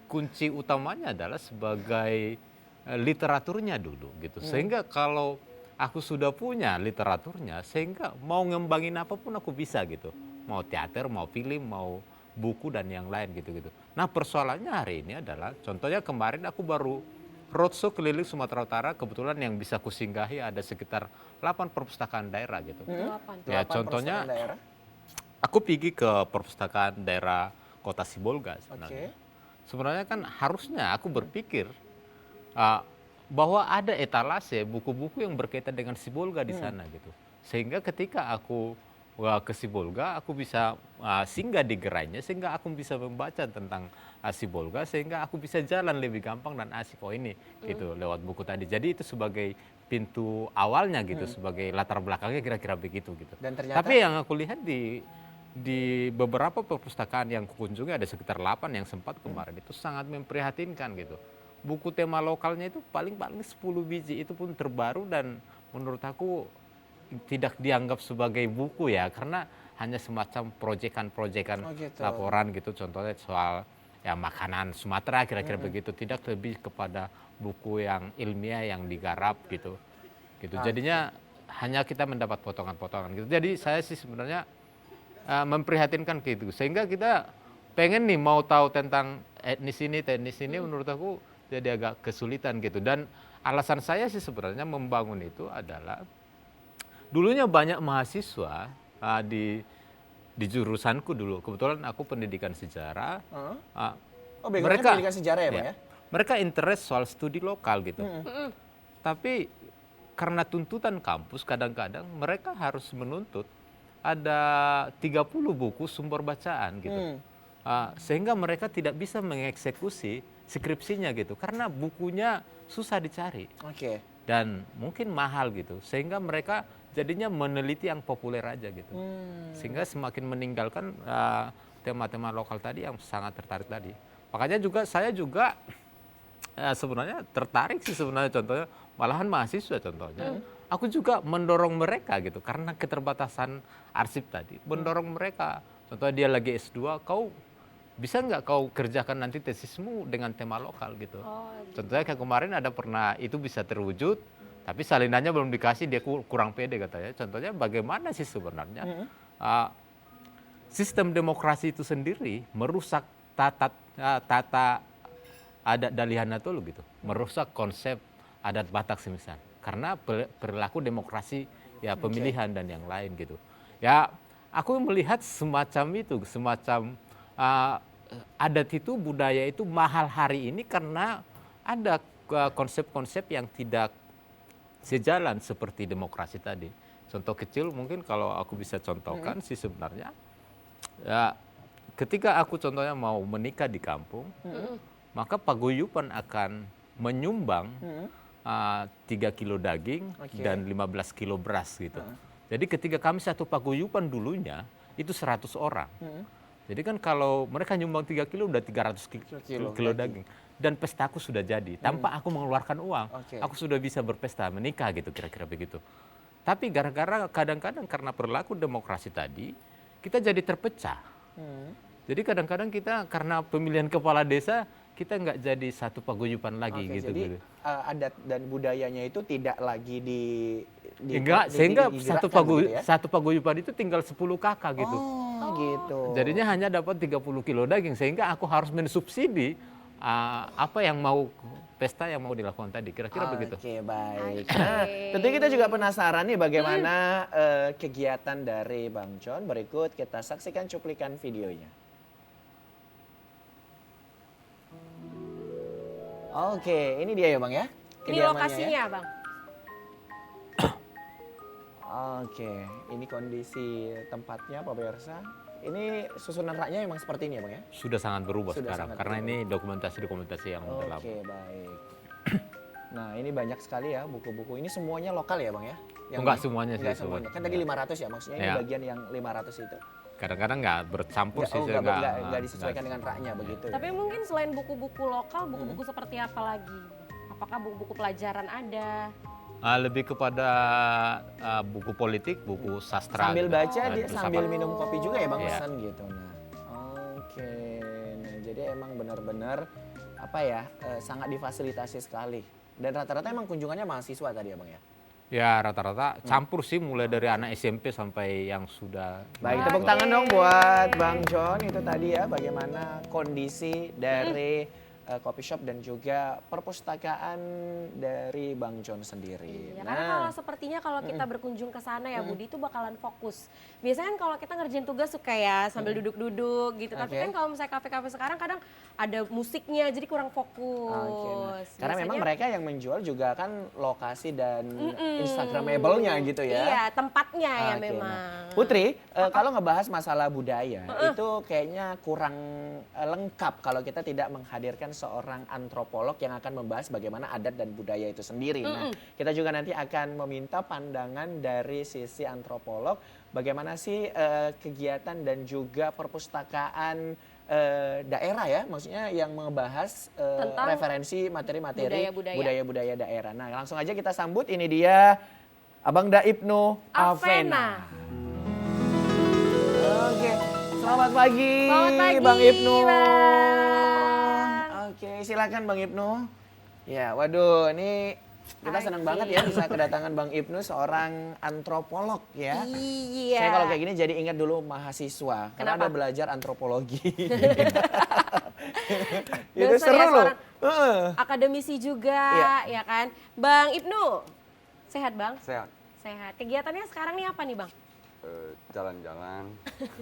kunci utamanya adalah sebagai literaturnya dulu gitu. Sehingga kalau aku sudah punya literaturnya, sehingga mau ngembangin apapun aku bisa gitu. Mau teater, mau film, mau buku dan yang lain gitu-gitu. Nah persoalannya hari ini adalah, contohnya kemarin aku baru roadshow keliling Sumatera Utara, kebetulan yang bisa kusinggahi ada sekitar 8 perpustakaan daerah gitu. Ya contohnya aku pergi ke perpustakaan daerah Kota Sibolga sebenarnya. Sebenarnya kan harusnya aku berpikir bahwa ada etalase buku-buku yang berkaitan dengan Sibolga di sana gitu. Sehingga ketika aku ke Sibolga, aku bisa singgah di gerainya, sehingga aku bisa membaca tentang Sibolga, sehingga aku bisa jalan lebih gampang dan asik. Oh ini gitu lewat buku tadi. Jadi itu sebagai pintu awalnya gitu, sebagai latar belakangnya kira-kira begitu gitu.
Dan ternyata,
tapi yang aku lihat di beberapa perpustakaan yang kukunjungi, ada sekitar 8 yang sempat kemarin, itu sangat memprihatinkan gitu. Buku tema lokalnya itu paling 10 biji, itu pun terbaru dan menurut aku tidak dianggap sebagai buku ya, karena hanya semacam proyekan-proyekan
Oh, gitu.
laporan gitu, contohnya soal ya makanan Sumatera kira-kira begitu, tidak lebih kepada buku yang ilmiah yang digarap gitu. Jadinya hanya kita mendapat potongan-potongan gitu. Jadi saya sih sebenarnya memprihatinkan gitu, sehingga kita pengen nih mau tahu tentang etnis ini menurut aku jadi agak kesulitan gitu. Dan alasan saya sih sebenarnya membangun itu adalah dulunya banyak mahasiswa di jurusanku dulu, kebetulan aku pendidikan sejarah.
Oh, backgroundnya pendidikan sejarah ya, Bang ya?
Mereka interest soal studi lokal gitu. Tapi karena tuntutan kampus kadang-kadang mereka harus menuntut ada 30 buku sumber bacaan gitu. Sehingga mereka tidak bisa mengeksekusi skripsinya gitu, karena bukunya susah dicari.
Oke.
Dan mungkin mahal gitu, sehingga mereka jadinya meneliti yang populer aja gitu, sehingga semakin meninggalkan tema-tema lokal tadi yang sangat tertarik tadi. Makanya saya juga sebenarnya tertarik sih sebenarnya, contohnya malahan mahasiswa contohnya, aku juga mendorong mereka gitu, karena keterbatasan arsip tadi, mendorong mereka, contohnya dia lagi S2, kau bisa nggak kau kerjakan nanti tesismu dengan tema lokal gitu. Contohnya kayak kemarin ada pernah itu bisa terwujud, tapi salinannya belum dikasih, dia kurang pede katanya. Contohnya bagaimana sih sebenarnya sistem demokrasi itu sendiri merusak tata adat Dalihanatolu gitu, merusak konsep adat Batak semisal, karena perilaku demokrasi ya pemilihan dan yang lain gitu. Ya aku melihat semacam itu, semacam adat itu, budaya itu mahal hari ini karena ada konsep-konsep yang tidak sejalan seperti demokrasi tadi. Contoh kecil mungkin kalau aku bisa contohkan sih sebenarnya, ya, ketika aku contohnya mau menikah di kampung, maka paguyuban akan menyumbang 3 kilo daging dan 15 kilo beras gitu. Jadi ketika kami satu paguyuban dulunya itu 100 orang. Jadi kan kalau mereka nyumbang 3 kilo udah 300 kilo daging. Dan pestaku sudah jadi, tanpa aku mengeluarkan uang. Aku sudah bisa berpesta, menikah gitu, kira-kira begitu. Tapi gara-gara kadang-kadang karena perilaku demokrasi tadi, kita jadi terpecah. Jadi kadang-kadang kita karena pemilihan kepala desa, kita nggak jadi satu paguyuban lagi gitu.
Jadi adat dan budayanya itu tidak lagi
sehingga
digerakkan gitu ya?
satu paguyuban itu tinggal 10 kakak gitu.
Oh, gitu.
Jadinya hanya dapat 30 kilo daging, sehingga aku harus mensubsidi apa yang mau pesta yang mau dilakukan tadi, kira-kira begitu.
Oke, baik. Nah, tentunya kita juga penasaran nih bagaimana kegiatan dari Bang John. Berikut kita saksikan cuplikan videonya. Oke, ini dia ya Bang ya?
Ini
Kediamannya
lokasinya,
ya?
Bang.
Oke, ini kondisi tempatnya Pak Pemirsa. Ini susunan raknya memang seperti ini ya Bang ya?
Sudah sangat berubah
Sudah
sekarang,
sangat
karena
berubah.
ini dokumentasi yang udah lama.
Oke, baik. Nah, ini banyak sekali ya buku-buku. Ini semuanya lokal ya Bang ya?
Enggak semuanya sih,
Enggak semuanya. Kan tadi
sebenarnya.
500 ya, maksudnya ini
Ya.
bagian yang 500 itu.
Kadang-kadang nggak bercampur sih.
Enggak disesuaikan dengan raknya begitu.
Tapi mungkin selain buku-buku lokal, buku-buku seperti apa lagi? Apakah buku-buku pelajaran ada?
Lebih kepada buku politik, buku sastra.
Sambil
gitu.
baca dia
Filsafat.
sambil minum kopi juga ya Bang,
Iya.
pesan gitu. Nah, oke. Nah, jadi emang benar-benar apa ya, sangat difasilitasi sekali. Dan rata-rata emang kunjungannya mahasiswa tadi ya Bang ya?
Ya rata-rata campur sih, mulai dari anak SMP sampai yang sudah.
Baik, tepuk tangan dong buat Bang John. Itu tadi ya bagaimana kondisi dari coffee shop dan juga perpustakaan dari Bang John sendiri.
Ya, karena kalau sepertinya kalau kita berkunjung ke sana ya Budi itu bakalan fokus. Biasanya kan kalau kita ngerjain tugas suka ya sambil duduk-duduk gitu. Tapi
Oke.
kan kalau misalnya kafe-kafe sekarang kadang ada musiknya jadi kurang fokus.
Oke, nah, karena memang
Biasanya-
mereka yang menjual juga kan lokasi dan Instagramable-nya gitu ya.
Iya, tempatnya ya
Oke,
memang.
nah. Putri, kalau ngebahas masalah budaya itu kayaknya kurang lengkap kalau kita tidak menghadirkan seorang antropolog yang akan membahas bagaimana adat dan budaya itu sendiri. Nah, kita juga nanti akan meminta pandangan dari sisi antropolog bagaimana sih kegiatan dan juga perpustakaan daerah ya, maksudnya yang membahas
Tentang
referensi materi-materi
budaya-budaya.
budaya-budaya daerah. Nah, langsung aja kita sambut, ini dia Abang Daibnu Avena.
Avena.
Oke, selamat pagi,
Selamat pagi,
Bang Ibnu.
Bang.
Oke, silakan Bang Ibnu. Ya, waduh, ini kita senang
Oke.
banget ya bisa kedatangan Bang Ibnu, seorang antropolog ya.
Iya.
Saya kalau kayak gini jadi ingat dulu mahasiswa, karena
Kenapa?
ada belajar antropologi.
Dan
Itu
saya
seru loh.
seorang
Heeh.
akademisi juga,
Iya.
ya kan? Bang Ibnu, sehat Bang?
Sehat.
Sehat. Kegiatannya sekarang nih apa nih Bang?
Jalan-jalan,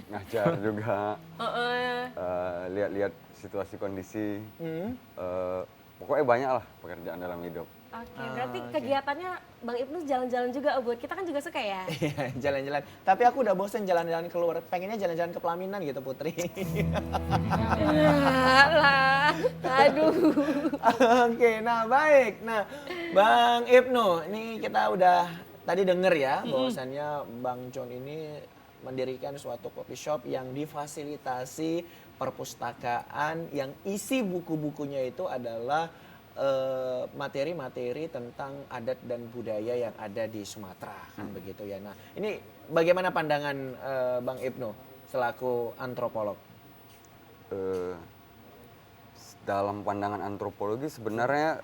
ngajar juga,
Heeh.
lihat-lihat situasi kondisi.
Hmm.
Pokoknya banyak lah pekerjaan dalam hidup.
Oke, berarti kegiatannya Bang Ibnu jalan-jalan juga, buat kita kan juga suka ya.
Iya, jalan-jalan. Tapi aku udah bosen jalan-jalan keluar. Pengennya jalan-jalan ke pelaminan gitu, Putri.
Lah, aduh.
Oke, nah baik. Nah, Bang Ibnu, ini kita udah tadi denger ya bahwasannya Bang John ini mendirikan suatu coffee shop yang difasilitasi perpustakaan yang isi buku-bukunya itu adalah materi-materi tentang adat dan budaya yang ada di Sumatera kan begitu ya. Nah, ini bagaimana pandangan Bang Ibnu selaku antropolog?
Dalam pandangan antropologi sebenarnya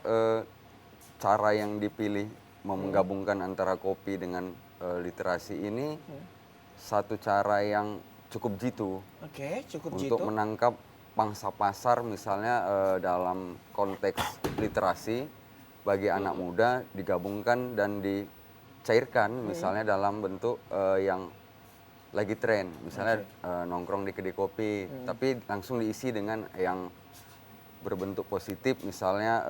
cara yang dipilih menggabungkan antara kopi dengan literasi ini satu cara yang cukup jitu
Oke, cukup
untuk
jitu.
menangkap pangsa pasar misalnya dalam konteks literasi bagi anak muda digabungkan dan dicairkan misalnya dalam bentuk yang lagi tren misalnya nongkrong di kedai kopi tapi langsung diisi dengan yang berbentuk positif misalnya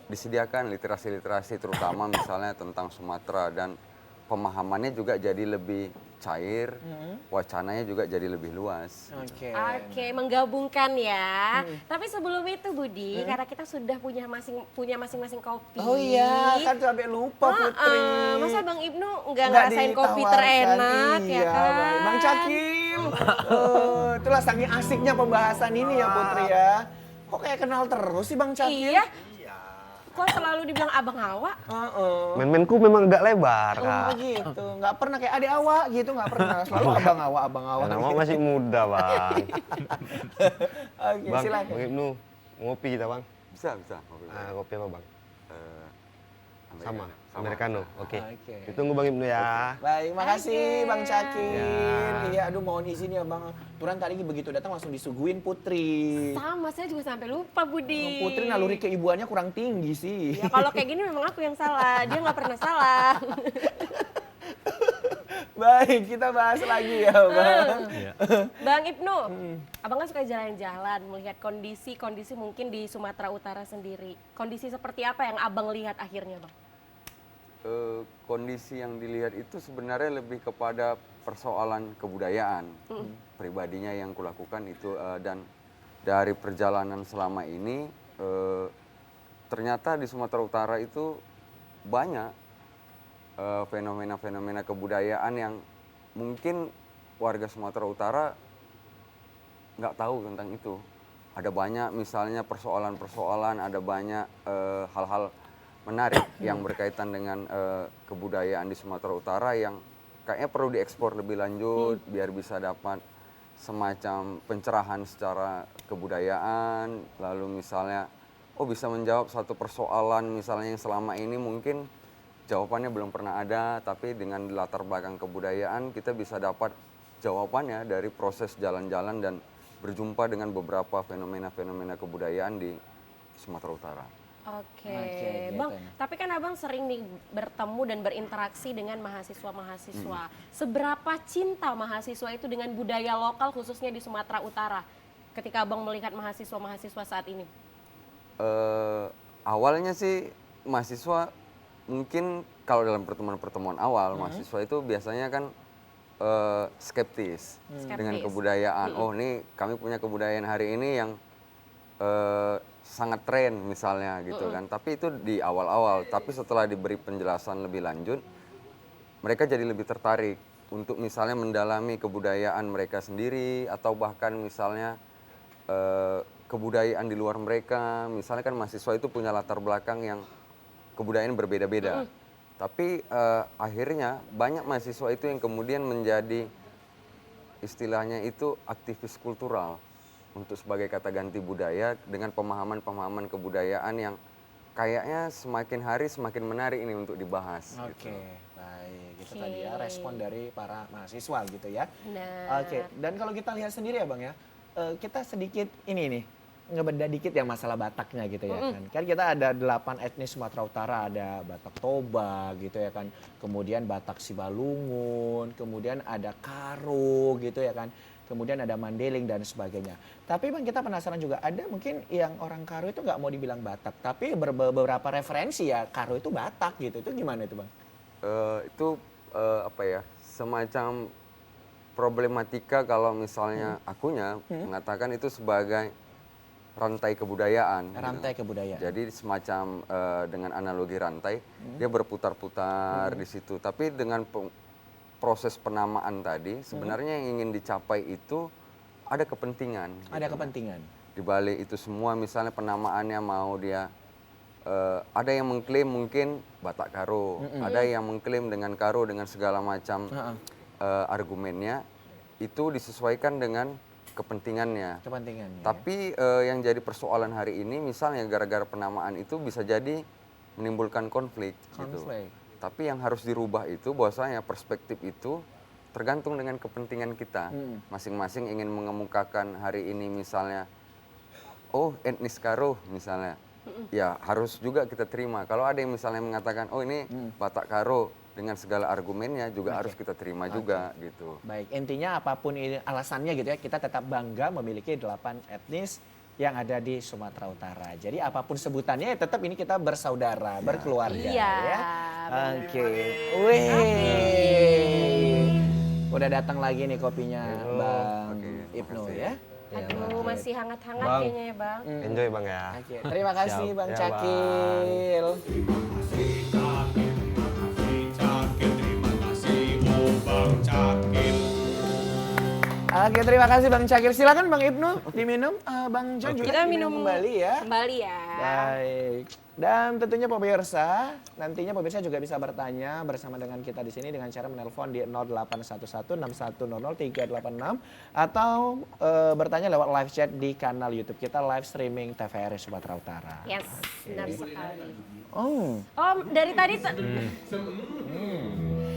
disediakan literasi-literasi terutama misalnya tentang Sumatera dan pemahamannya juga jadi lebih cair, wacananya juga jadi lebih luas.
Oke.
Oke, menggabungkan ya. Tapi sebelum itu Budi, karena kita sudah punya masing-masing kopi.
Oh iya, kan sampai lupa Putri.
Masa Bang Ibnu nggak
Nggak
ngerasain kopi
ditawarkan.
terenak ya
Iya,
kan?
Bang. Bang Cakil. Itulah saking asiknya pembahasan ini ya Putri ya. Kok kayak kenal terus sih Bang Cakil?
Iya. Kok selalu dibilang abang Hawa?
Heeh.
Men-menku memang agak lebar,
Oh
Kak.
gitu, nggak pernah kayak adik awak gitu, nggak pernah. Selalu abang awak.
Karena Mama masih muda, Bang.
Oke,
Bang,
silakan.
Bang Ibnu, ngopi kita, Bang.
Bisa, bisa. Kopi.
Kopi apa, Bang?
Americano.
Sama, Americano. Oke.
Oke.
Ditunggu Bang Ibnu ya.
Baik, makasih Bang Cakil.
Ya.
Iya, aduh mohon izin ya Bang. Turan tadi begitu datang langsung disuguhin Putri.
Sama, saya juga sampai lupa Budi.
Putri naluri keibuannya kurang tinggi sih.
Ya kalau kayak gini memang aku yang salah, dia nggak pernah salah.
Baik, kita bahas lagi ya Bang.
Bang Ibnu, abang kan suka jalan-jalan, melihat kondisi mungkin di Sumatera Utara sendiri. Kondisi seperti apa yang abang lihat akhirnya Bang?
Kondisi yang dilihat itu sebenarnya lebih kepada persoalan kebudayaan pribadinya yang kulakukan itu dan dari perjalanan selama ini ternyata di Sumatera Utara itu banyak fenomena-fenomena kebudayaan yang mungkin warga Sumatera Utara nggak tahu tentang itu. Ada banyak misalnya persoalan-persoalan, ada banyak hal-hal menarik yang berkaitan dengan kebudayaan di Sumatera Utara yang kayaknya perlu diekspor lebih lanjut biar bisa dapat semacam pencerahan secara kebudayaan, lalu misalnya bisa menjawab satu persoalan misalnya yang selama ini mungkin jawabannya belum pernah ada, tapi dengan latar belakang kebudayaan kita bisa dapat jawabannya dari proses jalan-jalan dan berjumpa dengan beberapa fenomena-fenomena kebudayaan di Sumatera Utara.
Oke,
Oke,
Bang,
gitu.
tapi kan abang sering nih bertemu dan berinteraksi dengan mahasiswa-mahasiswa. Seberapa cinta mahasiswa itu dengan budaya lokal khususnya di Sumatera Utara ketika abang melihat mahasiswa-mahasiswa saat ini?
Awalnya sih mahasiswa mungkin kalau dalam pertemuan-pertemuan awal mahasiswa itu biasanya kan skeptis dengan
Skeptis.
kebudayaan. Oh, ini kami punya kebudayaan hari ini yang sangat tren misalnya gitu kan. Tapi itu di awal-awal. Tapi setelah diberi penjelasan lebih lanjut, mereka jadi lebih tertarik untuk misalnya mendalami kebudayaan mereka sendiri atau bahkan misalnya kebudayaan di luar mereka. Misalnya kan mahasiswa itu punya latar belakang yang kebudayaan berbeda-beda. Tapi akhirnya banyak mahasiswa itu yang kemudian menjadi istilahnya itu aktivis kultural untuk sebagai kata ganti budaya dengan pemahaman-pemahaman kebudayaan yang kayaknya semakin hari semakin menarik ini untuk dibahas.
Oke,
Gitu.
baik. Itu
Oke.
tadi ya respon dari para mahasiswa gitu ya.
Benar.
Oke, dan kalau kita lihat sendiri ya Bang ya, kita sedikit ini nih, ngebedah dikit yang masalah Bataknya gitu ya kan. Kan kita ada 8 etnis Sumatera Utara, ada Batak Toba gitu ya kan. Kemudian Batak Sibalungun, kemudian ada Karo gitu ya kan. Kemudian ada Mandeling dan sebagainya. Tapi Bang kita penasaran juga, ada mungkin yang orang Karo itu nggak mau dibilang Batak. Tapi beberapa referensi ya Karo itu Batak gitu. Itu gimana itu Bang?
Itu apa ya, semacam problematika kalau misalnya akunya mengatakan itu sebagai rantai kebudayaan. gitu.
Rantai kebudayaan.
Jadi semacam dengan analogi rantai, dia berputar-putar di situ. Tapi dengan proses penamaan tadi, sebenarnya yang ingin dicapai itu ada kepentingan.
Ada
gitu.
kepentingan.
Di balik itu semua, misalnya penamaannya mau dia ada yang mengklaim mungkin Batak Karo, ada yang mengklaim dengan Karo dengan segala macam argumennya, itu disesuaikan dengan kepentingannya.
Kepentingannya.
Tapi yang jadi persoalan hari ini, misalnya gara-gara penamaan itu bisa jadi menimbulkan konflik. Gitu.
Konflik.
Tapi yang harus dirubah itu, bahwasanya perspektif itu tergantung dengan kepentingan kita. Masing-masing ingin mengemukakan hari ini misalnya, oh etnis Karo misalnya, ya harus juga kita terima. Kalau ada yang misalnya mengatakan, oh ini Batak Karo dengan segala argumennya juga harus kita terima juga gitu.
Baik, intinya apapun ini alasannya gitu ya, kita tetap bangga memiliki 8 etnis yang ada di Sumatera Utara. Jadi apapun sebutannya tetap ini kita bersaudara, berkeluarga
Iya,
ya.
benar.
Oke. Wih. Udah datang lagi nih kopinya Bang
Oke,
Ibnu
makasih.
ya.
Aduh, masih hangat-hangat
Bang.
kayaknya ya Bang.
Enjoy Bang ya.
Oke, terima kasih
Siap.
Bang
Ya,
Cakil.
Terima kasih oh Bang Cakil.
Oke, terima kasih Bang Cakil. Silakan Bang Ibnu diminum. Bang John juga
Kita
diminum
minum
kembali ya.
Kembali ya.
Baik. Dan tentunya pemirsa, nantinya pemirsa juga bisa bertanya bersama dengan kita di sini dengan cara menelpon di 081161000386 atau bertanya lewat live chat di kanal YouTube kita live streaming TVRI Sumatera Utara.
Yes, benar sekali.
Oh,
Oh, dari tadi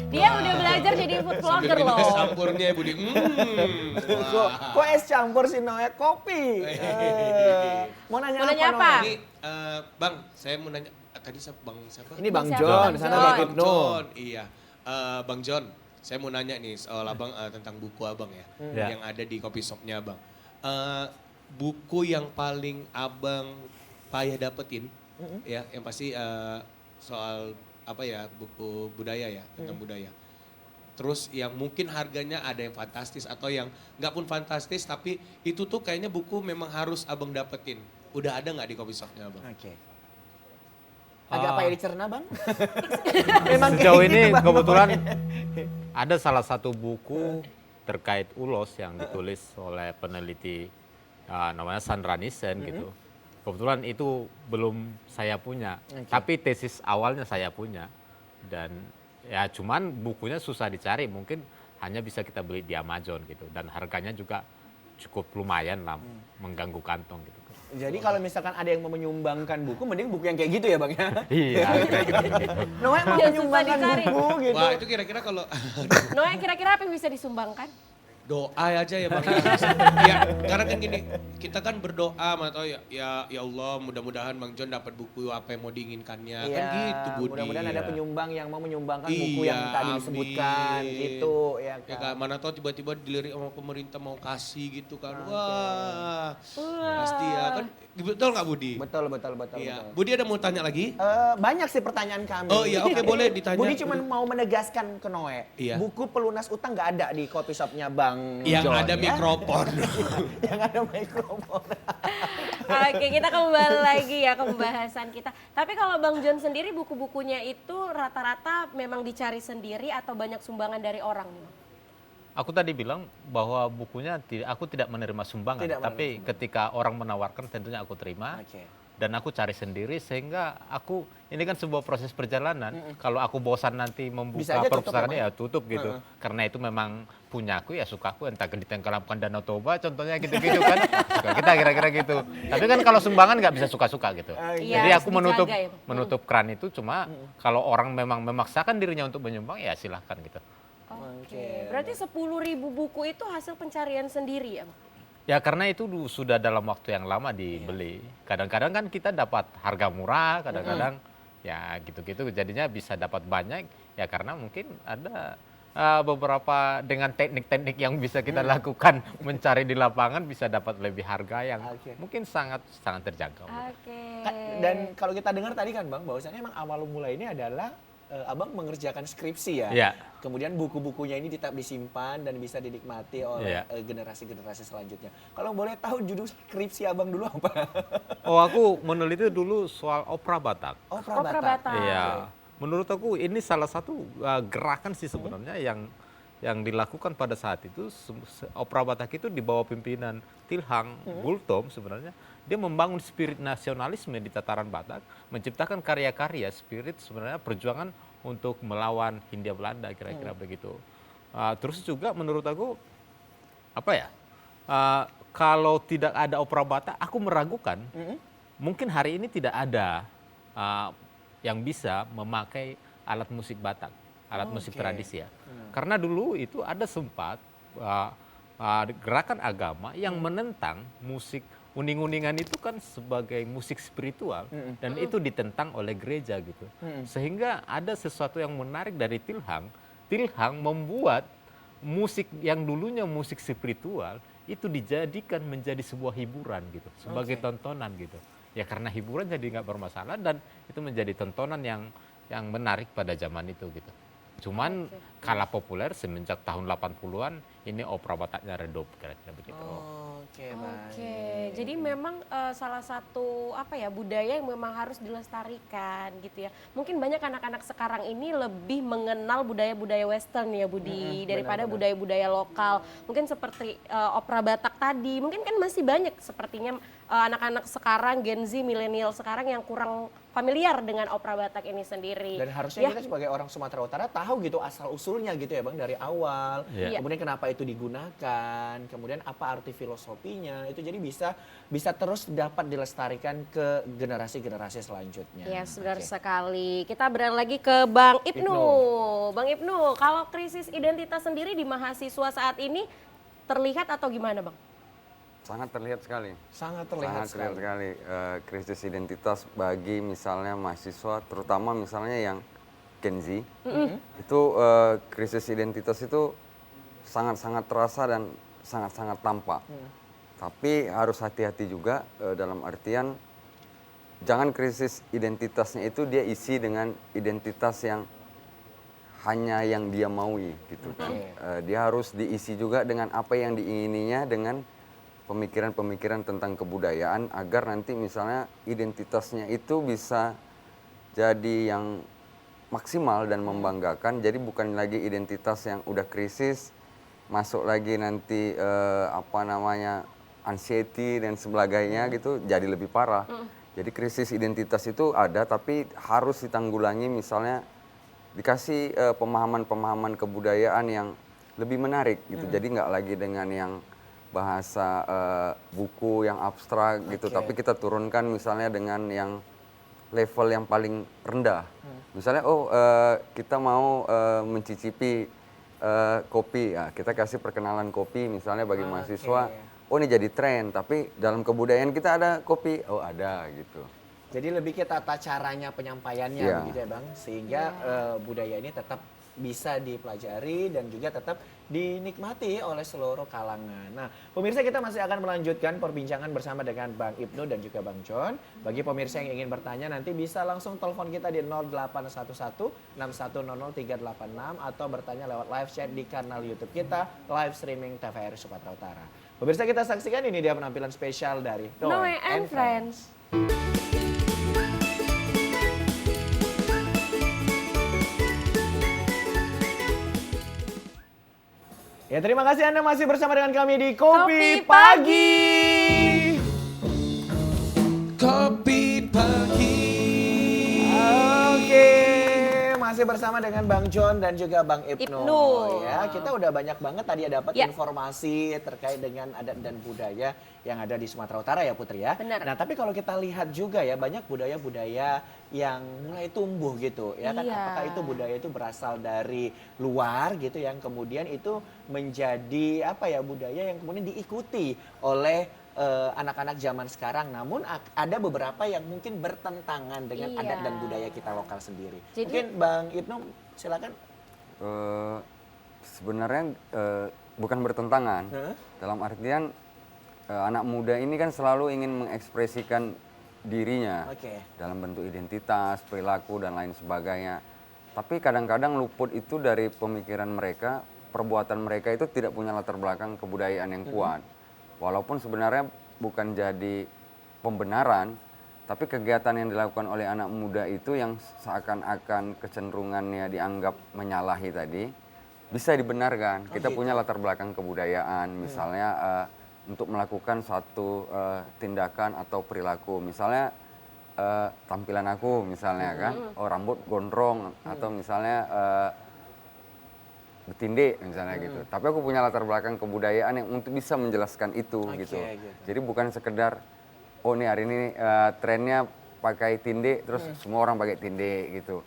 dia udah belajar jadi food vlogger
Minum
loh.
es campurnya ya Budi.
kok es campur sih Noe? Kopi. Mau nanya,
Mau nanya
apa?
apa?
Noe?
Ini Bang, saya mau nanya tadi Bang siapa?
Ini Bang
Siapa?
John,
Bang
sana
John.
Bang
Bang
Ibnu.
John, iya. Bang John, saya mau nanya nih soal Abang tentang buku Abang ya,
Ya.
yang ada di coffee shopnya Abang. Buku yang paling Abang payah dapetin, ya, yang pasti soal apa ya, buku budaya ya, tentang budaya. Terus yang mungkin harganya ada yang fantastis atau yang nggak pun fantastis, tapi itu tuh kayaknya buku memang harus Abang dapetin. Udah ada nggak di coffee shopnya Abang?
Oke. Agak payah dicerna Bang. Memang
Sejauh
kayak
ini
gitu, Bang,
kebetulan
pokoknya.
ada salah satu buku terkait ulos yang ditulis oleh peneliti namanya Sandra Nissen gitu. Kebetulan itu belum saya punya, tapi tesis awalnya saya punya. Dan ya cuman bukunya susah dicari, mungkin hanya bisa kita beli di Amazon gitu. Dan harganya juga cukup lumayan lah, mengganggu kantong gitu.
Jadi kalau misalkan ada yang mau menyumbangkan buku, mending buku yang kayak gitu ya Bang ya.
Iya,
Noe mau
Yang susah
menyumbangkan
dicari.
buku gitu.
Wah itu kira-kira kalau
Noe, kira-kira apa yang bisa disumbangkan?
doa aja ya Bang. Ya, karena kan gini, kita kan berdoa atau ya Allah mudah-mudahan Bang John dapat buku apa yang mau diinginkannya.
Iya,
Kan gitu Budi.
mudah-mudahan ada penyumbang yang mau menyumbangkan buku
Iya,
yang tadi disebutkan
amin.
gitu ya
Ya
kan.
kan, mana tahu tiba-tiba dilirik sama pemerintah mau kasih gitu kan. Wah, pasti ya kan. Betul nggak Budi?
Betul.
Iya. Budi ada mau tanya lagi?
Banyak sih pertanyaan kami.
Oh iya, oke, boleh ditanya.
Budi cuma mau menegaskan ke Noe,
Iya.
buku pelunas utang nggak ada di coffee shopnya Bang
Yang
John,
ada
ya.
mikrofon.
Yang ada mikrofon.
Oke, kita kembali lagi ya ke pembahasan kita. Tapi kalau Bang John sendiri buku-bukunya itu rata-rata memang dicari sendiri atau banyak sumbangan dari orang?
aku tadi bilang bahwa bukunya aku tidak menerima sumbangan,
Tidak menerima
tapi
sumbangan.
ketika orang menawarkan tentunya aku terima.
Oke.
dan aku cari sendiri sehingga ini kan sebuah proses perjalanan. Kalau aku bosan nanti
Bisa
membuka
aja tutup
perpustakaan
ya,
ya tutup gitu. Karena itu memang punyaku ya sukaku, entah ditenggelamkan Danau Toba contohnya gitu-gitu kan. Suka kita kira-kira gitu. Tapi kan kalau sumbangan nggak bisa suka-suka gitu.
Iya,
Jadi
harus
aku
dijaga ya, Bang.
menutup keran itu cuma kalau orang memang memaksakan dirinya untuk menyumbang ya silahkan gitu.
Oke, berarti 10.000 buku itu hasil pencarian sendiri ya, Bang?
Ya karena itu sudah dalam waktu yang lama dibeli. Kadang-kadang kan kita dapat harga murah, kadang-kadang ya gitu-gitu jadinya bisa dapat banyak ya karena mungkin ada beberapa dengan teknik-teknik yang bisa kita lakukan mencari di lapangan bisa dapat lebih harga yang mungkin sangat terjangkau.
Oke.
Dan kalau kita dengar tadi kan Bang, bahwasannya emang awal mula ini adalah Abang mengerjakan skripsi ya.
Iya.
Kemudian buku-bukunya ini tetap disimpan dan bisa dinikmati oleh generasi-generasi selanjutnya. Kalau boleh tahu judul skripsi Abang dulu apa?
Oh aku meneliti dulu soal opera Batak.
Opera
Opera
Batak.
Batak.
Iya, menurut aku ini salah satu gerakan sih sebenarnya yang dilakukan pada saat itu. Opera Batak itu di bawah pimpinan Tilhang Gultom sebenarnya dia membangun spirit nasionalisme di tataran Batak, menciptakan karya-karya spirit sebenarnya perjuangan untuk melawan Hindia Belanda kira-kira begitu. Terus juga menurut aku kalau tidak ada opera Batak, aku meragukan mungkin hari ini tidak ada yang bisa memakai alat musik Batak, alat musik tradisi ya. Karena dulu itu ada sempat gerakan agama yang menentang musik uning-uningan itu kan sebagai musik spiritual dan itu ditentang oleh gereja gitu. Sehingga ada sesuatu yang menarik dari Tilhang. Tilhang membuat musik yang dulunya musik spiritual itu dijadikan menjadi sebuah hiburan gitu, sebagai tontonan gitu. Ya karena hiburan jadi nggak bermasalah dan itu menjadi tontonan yang menarik pada zaman itu gitu. Cuman kalah populer semenjak tahun 80-an ini opera Bataknya redup kira-kira begitu.
Oke, baik.
Oke, jadi memang salah satu budaya yang memang harus dilestarikan gitu ya. Mungkin banyak anak-anak sekarang ini lebih mengenal budaya-budaya Western ya Budi daripada budaya-budaya lokal. Mungkin seperti opera Batak tadi, mungkin kan masih banyak sepertinya anak-anak sekarang Gen Z, milenial sekarang yang kurang familiar dengan opera Batak ini sendiri.
Dan harusnya kita sebagai orang Sumatera Utara tahu gitu asal usulnya gitu ya Bang dari awal. Kemudian kenapa itu digunakan, kemudian apa arti filosofinya. Itu jadi bisa terus dapat dilestarikan ke generasi-generasi selanjutnya.
Ya, benar sekali. Kita beralih lagi ke Bang Ibnu. Bang Ibnu, kalau krisis identitas sendiri di mahasiswa saat ini terlihat atau gimana, Bang?
Sangat terlihat sekali.
Sangat terlihat sekali.
Krisis identitas bagi misalnya mahasiswa, terutama misalnya yang Gen Z, itu krisis identitas itu sangat-sangat terasa dan sangat-sangat tampak. Tapi harus hati-hati juga dalam artian jangan krisis identitasnya itu dia isi dengan identitas yang hanya yang dia maui gitu kan. Dia harus diisi juga dengan apa yang diingininya dengan pemikiran-pemikiran tentang kebudayaan agar nanti misalnya identitasnya itu bisa jadi yang maksimal dan membanggakan. Jadi bukan lagi identitas yang udah krisis, masuk lagi nanti anxiety dan sebagainya gitu jadi lebih parah. Jadi krisis identitas itu ada tapi harus ditanggulangi misalnya dikasih pemahaman-pemahaman kebudayaan yang lebih menarik gitu. Jadi nggak lagi dengan yang bahasa buku yang abstrak gitu, tapi kita turunkan misalnya dengan yang level yang paling rendah. Misalnya kita mau mencicipi kopi, ya kita kasih perkenalan kopi misalnya bagi mahasiswa. Oh ini jadi tren, tapi dalam kebudayaan kita ada kopi, ada gitu.
Jadi lebih ke tata caranya penyampaiannya begitu ya Bang, sehingga budaya ini tetap bisa dipelajari dan juga tetap dinikmati oleh seluruh kalangan. Nah, pemirsa kita masih akan melanjutkan perbincangan bersama dengan Bang Ibnu dan juga Bang John. Bagi pemirsa yang ingin bertanya nanti bisa langsung telepon kita di 0811 6100 386 atau bertanya lewat live chat di kanal YouTube kita, live streaming TVRI Sumatera Utara. Pemirsa kita saksikan ini dia penampilan spesial dari
Noe and Friends.
Ya terima kasih Anda masih bersama dengan kami di Kopi Pagi.
Kopi
masih bersama dengan Bang John dan juga Bang Ibnu.
Ibnu.
Ya, kita udah banyak banget tadi dapat
Ya.
informasi terkait dengan adat dan budaya yang ada di Sumatera Utara ya Putri ya.
Benar.
Nah, tapi kalau kita lihat juga ya banyak budaya-budaya yang mulai tumbuh gitu ya kan.
Iya.
Apakah itu budaya itu berasal dari luar gitu yang kemudian itu menjadi apa ya budaya yang kemudian diikuti oleh anak-anak zaman sekarang, namun ada beberapa yang mungkin bertentangan dengan
Iya.
adat dan budaya kita lokal sendiri.
Jadi-
Mungkin Bang Ibnu silakan.
Sebenarnya bukan bertentangan.
Heeh.
Dalam artian anak muda ini kan selalu ingin mengekspresikan dirinya
Oke.
dalam bentuk identitas, perilaku dan lain sebagainya. Tapi kadang-kadang luput itu dari pemikiran mereka, perbuatan mereka itu tidak punya latar belakang kebudayaan yang kuat. Walaupun sebenarnya bukan jadi pembenaran, tapi kegiatan yang dilakukan oleh anak muda itu yang seakan-akan kecenderungannya dianggap menyalahi tadi, bisa dibenarkan. Kita punya latar belakang kebudayaan, misalnya untuk melakukan satu tindakan atau perilaku. Misalnya tampilan aku misalnya kan, oh rambut gondrong, atau misalnya bertindik misalnya gitu. Tapi aku punya latar belakang kebudayaan yang untuk bisa menjelaskan itu gitu.
gitu.
Jadi bukan sekedar oh nih hari ini trennya pakai tindik terus semua orang pakai tindik gitu.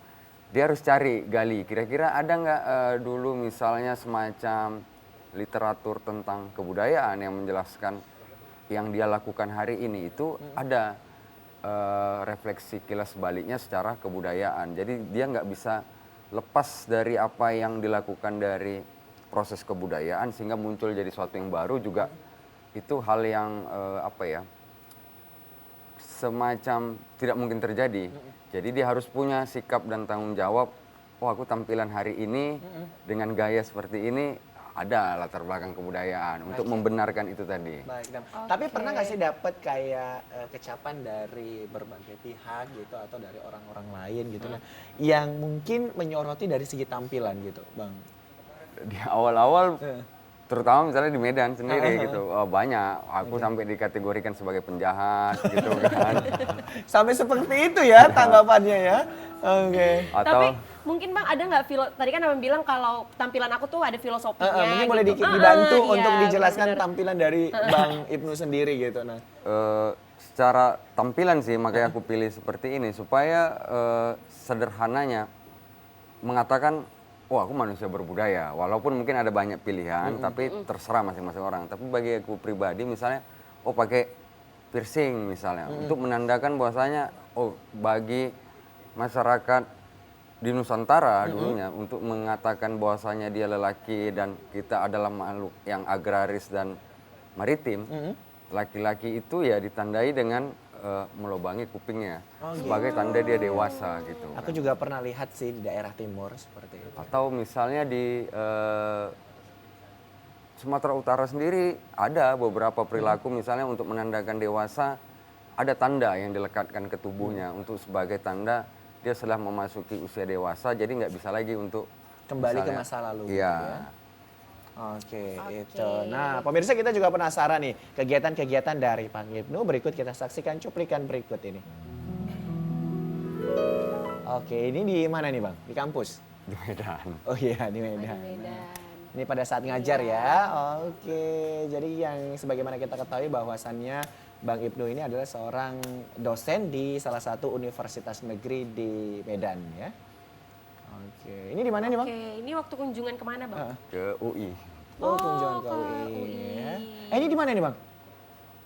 Dia harus cari, gali. Kira-kira ada nggak dulu misalnya semacam literatur tentang kebudayaan yang menjelaskan yang dia lakukan hari ini itu ada refleksi kilas baliknya secara kebudayaan. Jadi dia nggak bisa lepas dari apa yang dilakukan dari proses kebudayaan sehingga muncul jadi sesuatu yang baru juga itu hal yang apa ya semacam tidak mungkin terjadi. Jadi dia harus punya sikap dan tanggung jawab. Oh aku tampilan hari ini dengan gaya seperti ini ada latar belakang kebudayaan untuk membenarkan itu tadi.
Baik, tapi pernah nggak sih dapat kayak kecapan dari berbagai pihak gitu atau dari orang-orang lain gitu nah, yang mungkin menyoroti dari segi tampilan gitu, Bang?
Di awal-awal terutama misalnya di Medan sendiri gitu banyak aku sampai dikategorikan sebagai penjahat gitu kan.
Sampai seperti itu ya tanggapannya ya. Oke.
Atau
Tapi mungkin Bang ada nggak tadi kan Abang bilang kalau tampilan aku tuh ada filosofinya.
Mungkin boleh
gitu.
dibantu
Iya,
untuk dijelaskan
bener-bener.
tampilan dari Bang Ibnu sendiri gitu. Nah,
secara tampilan sih makanya aku pilih seperti ini supaya sederhananya mengatakan oh aku manusia berbudaya walaupun mungkin ada banyak pilihan tapi terserah masing-masing orang. Tapi bagi aku pribadi misalnya oh pakai piercing misalnya untuk menandakan bahwasanya oh bagi masyarakat di Nusantara dulunya untuk mengatakan bahwasanya dia lelaki dan kita adalah makhluk yang agraris dan maritim. Laki-laki itu ya ditandai dengan melobangi kupingnya sebagai tanda dia dewasa gitu.
aku juga pernah lihat sih di daerah timur seperti itu.
Atau misalnya di Sumatera Utara sendiri ada beberapa perilaku misalnya untuk menandakan dewasa ada tanda yang dilekatkan ke tubuhnya untuk sebagai tanda dia sudah memasuki usia dewasa jadi nggak bisa lagi untuk
Kembali ke
misalnya-
masa lalu.
Iya.
gitu ya. Oke, itu. Nah, pemirsa kita juga penasaran nih kegiatan-kegiatan dari Bang Ibnu. Berikut kita saksikan cuplikan berikut ini. Oke, ini di mana nih Bang? Di kampus?
Di Medan.
Oh iya, di
Di
Medan.
Medan.
Ini pada saat ngajar ya. Oke, jadi yang sebagaimana kita ketahui bahwasannya Bang Ibnu ini adalah seorang dosen di salah satu universitas negeri di Medan ya. Oke, ini di mana nih Bang?
Oke, ini waktu kunjungan kemana Bang?
Ke UI
Oh, kunjungan ke
ke
UI.
UI.
Ya. Ini di mana nih Bang?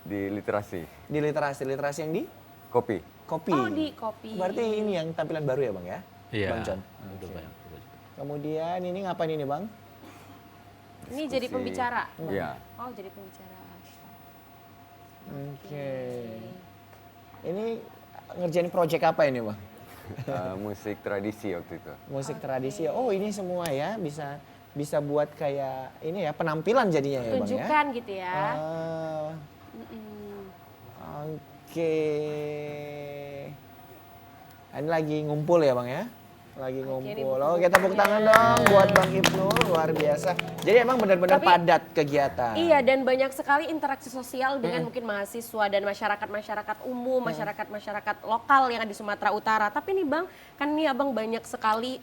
di literasi
Di literasi yang di
kopi.
kopi.
Oh di kopi.
Berarti ini yang tampilan baru ya Bang ya?
Iya.
Bang John.
Udah
Oke.
banyak.
Kemudian ini ngapain ini Bang?
Ini jadi
Diskusi.
pembicara.
Iya.
Oh jadi pembicara.
Oke. Ini ngerjain project apa ini Bang?
Musik tradisi waktu itu.
Musik tradisi. Oh ini semua ya bisa buat kayak ini ya penampilan jadinya ya Bang ya?
Tunjukkan gitu ya.
Ah,
Mm-mm.
Oke. Ini lagi ngumpul ya Bang ya? Lagi
Oke, ini
ngumpul.
buku-bukunya.
Oke, tepuk tangan dong buat Bang Ibnu, luar biasa. Jadi emang benar-benar
Tapi-
padat kegiatan.
Iya, dan banyak sekali interaksi sosial dengan mungkin mahasiswa dan masyarakat-masyarakat umum, masyarakat-masyarakat lokal yang ada di Sumatera Utara. Tapi nih Bang, kan nih Abang banyak sekali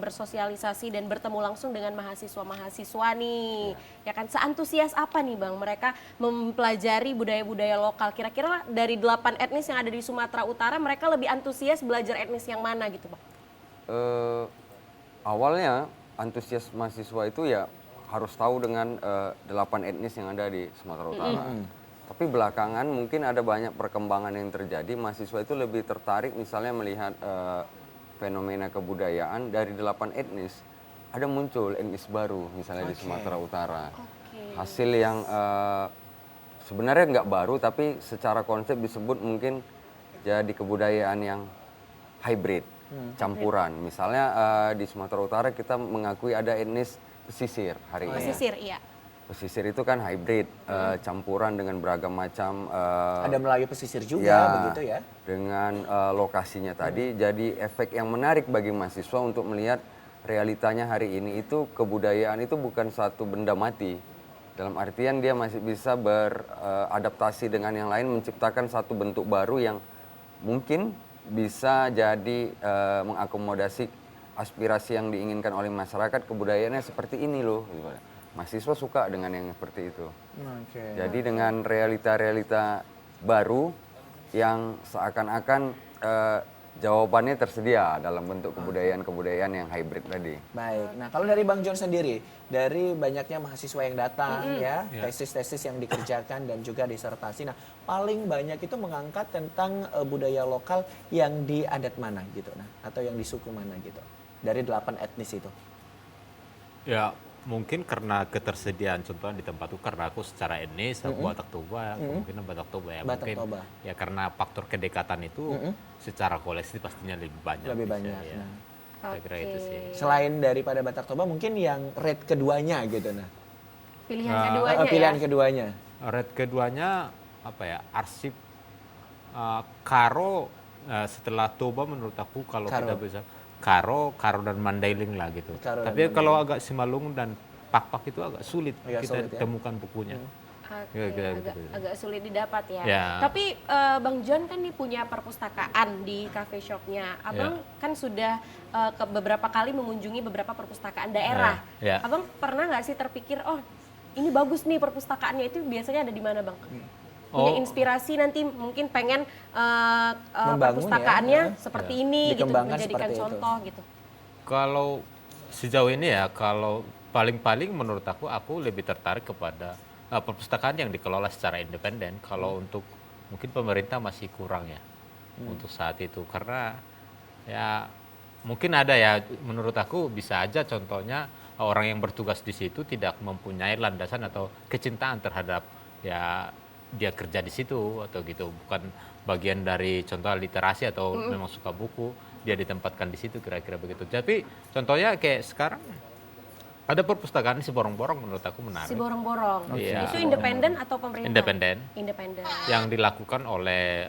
bersosialisasi dan bertemu langsung dengan mahasiswa-mahasiswa nih. Ya kan, seantusias apa nih Bang mereka mempelajari budaya-budaya lokal? Kira-kira dari 8 etnis yang ada di Sumatera Utara, mereka lebih antusias belajar etnis yang mana gitu Bang?
Awalnya antusias mahasiswa itu ya harus tahu dengan 8 etnis yang ada di Sumatera Utara. Tapi belakangan mungkin ada banyak perkembangan yang terjadi. Mahasiswa itu lebih tertarik misalnya melihat fenomena kebudayaan dari 8 etnis. Ada muncul etnis baru misalnya di Sumatera Utara. Hasil yang sebenarnya nggak baru tapi secara konsep disebut mungkin jadi kebudayaan yang hybrid, campuran. Misalnya di Sumatera Utara kita mengakui ada etnis pesisir hari ini.
Pesisir, iya.
Pesisir itu kan hybrid, campuran dengan beragam macam
Ada Melayu pesisir juga
ya,
begitu ya.
dengan lokasinya tadi. Jadi efek yang menarik bagi mahasiswa untuk melihat realitanya hari ini itu kebudayaan itu bukan satu benda mati. Dalam artian dia masih bisa beradaptasi dengan yang lain, menciptakan satu bentuk baru yang mungkin bisa jadi mengakomodasi aspirasi yang diinginkan oleh masyarakat. Kebudayaannya seperti ini loh. Mahasiswa suka dengan yang seperti itu. Jadi dengan realita-realita baru yang seakan-akan jawabannya tersedia dalam bentuk kebudayaan-kebudayaan yang hybrid tadi.
Baik. Nah, kalau dari Bang John sendiri, dari banyaknya mahasiswa yang datang ya, tesis-tesis yang dikerjakan dan juga disertasi. Nah, paling banyak itu mengangkat tentang budaya lokal yang di adat mana gitu, nah, atau yang di suku mana gitu. Dari 8 etnis itu.
Ya mungkin karena ketersediaan contohnya di tempat itu karena aku secara etnis aku Batak Toba kemungkinan Batak Toba ya
Batak
mungkin
Toba.
ya karena faktor kedekatan itu secara kolektif pastinya lebih banyak.
Lebih
bisa,
banyak.
ya.
Nah,
Saya kira itu sih.
selain daripada Batak Toba mungkin yang rate keduanya gitu nah.
Pilihan keduanya
Pilihan
ya.
keduanya.
Red keduanya apa ya arsip Karo setelah Toba menurut aku kalau
Karo.
kita bisa Karo dan Mandailing lah gitu.
Karo dan
Tapi kalau agak Simalungun dan Pak itu agak sulit
Agak
kita
sulit ya.
temukan bukunya.
Oke,
Kira-kira
agak,
gitu.
agak sulit didapat ya.
Ya.
Tapi Bang John kan nih punya perpustakaan di cafe shopnya. Abang kan sudah ke beberapa kali mengunjungi beberapa perpustakaan daerah.
Ya.
Abang pernah nggak sih terpikir, oh ini bagus nih perpustakaannya, itu biasanya ada di mana Bang? Punya
Oh.
inspirasi nanti mungkin pengen
Membangun
perpustakaannya
ya.
seperti ini gitu,
Dikembangkan
menjadikan
seperti itu.
contoh gitu.
Kalau sejauh ini ya, kalau paling-paling menurut aku lebih tertarik kepada perpustakaan yang dikelola secara independen. Kalau untuk mungkin pemerintah masih kurang ya untuk saat itu. Karena ya mungkin ada ya, menurut aku bisa aja contohnya orang yang bertugas di situ tidak mempunyai landasan atau kecintaan terhadap ya dia kerja di situ atau gitu. Bukan bagian dari contoh literasi atau memang suka buku, dia ditempatkan di situ kira-kira begitu. Tapi contohnya kayak sekarang ada perpustakaan si Borong-Borong menurut aku menarik.
Si borong-borong.
Iya.
Itu independen atau pemerintah?
Independen.
Independen.
Yang dilakukan oleh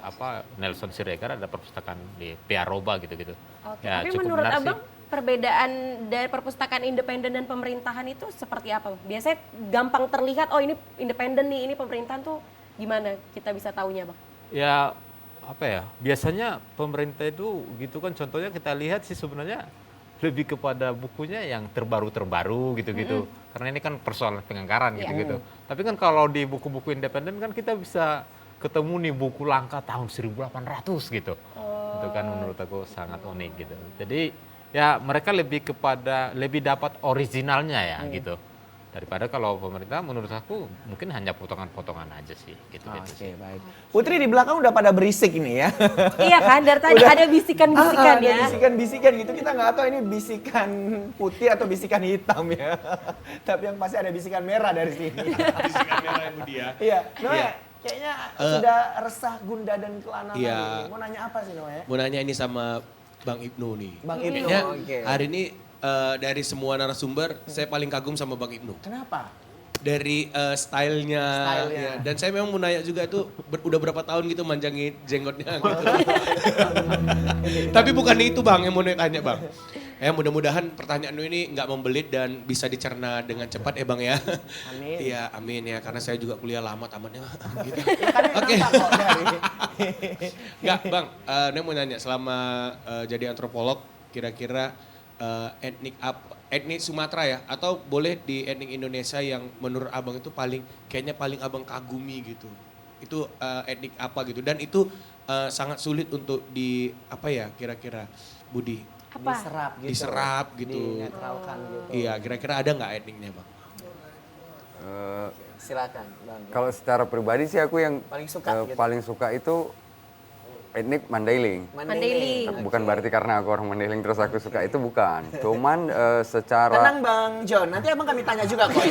Nelson Siregar, ada perpustakaan di Piaroba gitu-gitu.
Oke,
Ya,
tapi
cukup
menurut
menarik sih.
Abang perbedaan dari perpustakaan independen dan pemerintahan itu seperti apa? Biasanya gampang terlihat, oh ini independen nih, ini pemerintahan tuh gimana kita bisa taunya Bang?
Ya apa ya, biasanya pemerintah itu gitu kan, contohnya kita lihat sih sebenarnya lebih kepada bukunya yang terbaru-terbaru gitu-gitu. Karena ini kan persoalan penganggaran
Iya.
gitu-gitu. Tapi kan kalau di buku-buku independen kan kita bisa ketemu nih buku langka tahun 1800 gitu. Itu kan menurut aku sangat unik gitu. Jadi ya mereka lebih dapat originalnya ya gitu. Daripada kalau pemerintah menurut aku mungkin hanya potongan-potongan aja sih gitu.
Oke, baik. Putri di belakang udah pada berisik ini ya.
Iya kan, dari tadi ada bisikan-bisikan ya.
Ada bisikan-bisikan gitu, kita nggak tahu ini bisikan putih atau bisikan hitam ya. Tapi yang pasti ada bisikan merah dari sini.
Bisikan merah yang dia.
Iya, Noe,
Iya.
kayaknya sudah resah gundah dan kelana
Iya.
lagi. Mau nanya apa sih Noe?
Mau nanya ini sama Bang Ibnu nih.
Bang Ibnu,
Kayaknya
oke.
hari ini dari semua narasumber, saya paling kagum sama Bang Ibnu.
Kenapa?
Dari stylenya.
Stylenya.
Ya. Dan saya memang mau nanya juga itu udah berapa tahun gitu manjangin jenggotnya gitu. Tapi bukan itu Bang yang mau tanya Bang. Mudah-mudahan pertanyaan ini nggak membelit dan bisa dicerna dengan cepat ya Bang ya.
Amin.
Iya, amin ya. Karena saya juga kuliah lama tamatnya. Gitu.
Ya kan
Oke.
nampak kok dari.
Nggak Bang, Nek mau nanya selama jadi antropolog kira-kira etnik Sumatera ya atau boleh di etnik Indonesia yang menurut Abang itu kayaknya paling Abang kagumi gitu. Itu etnik apa gitu dan itu sangat sulit untuk kira-kira Budi
Apa?
Diserap gitu.
gitu.
Dinetralkan gitu.
Iya, kira-kira ada nggak etniknya Bang?
Silakan, Bang.
Kalau secara pribadi sih aku yang
Paling suka gitu.
paling suka itu etnik Mandailing.
Mandailing.
Bukan berarti karena aku orang Mandailing terus aku suka itu bukan. Cuman secara
Tenang Bang John, nanti abang kami tanya juga kok.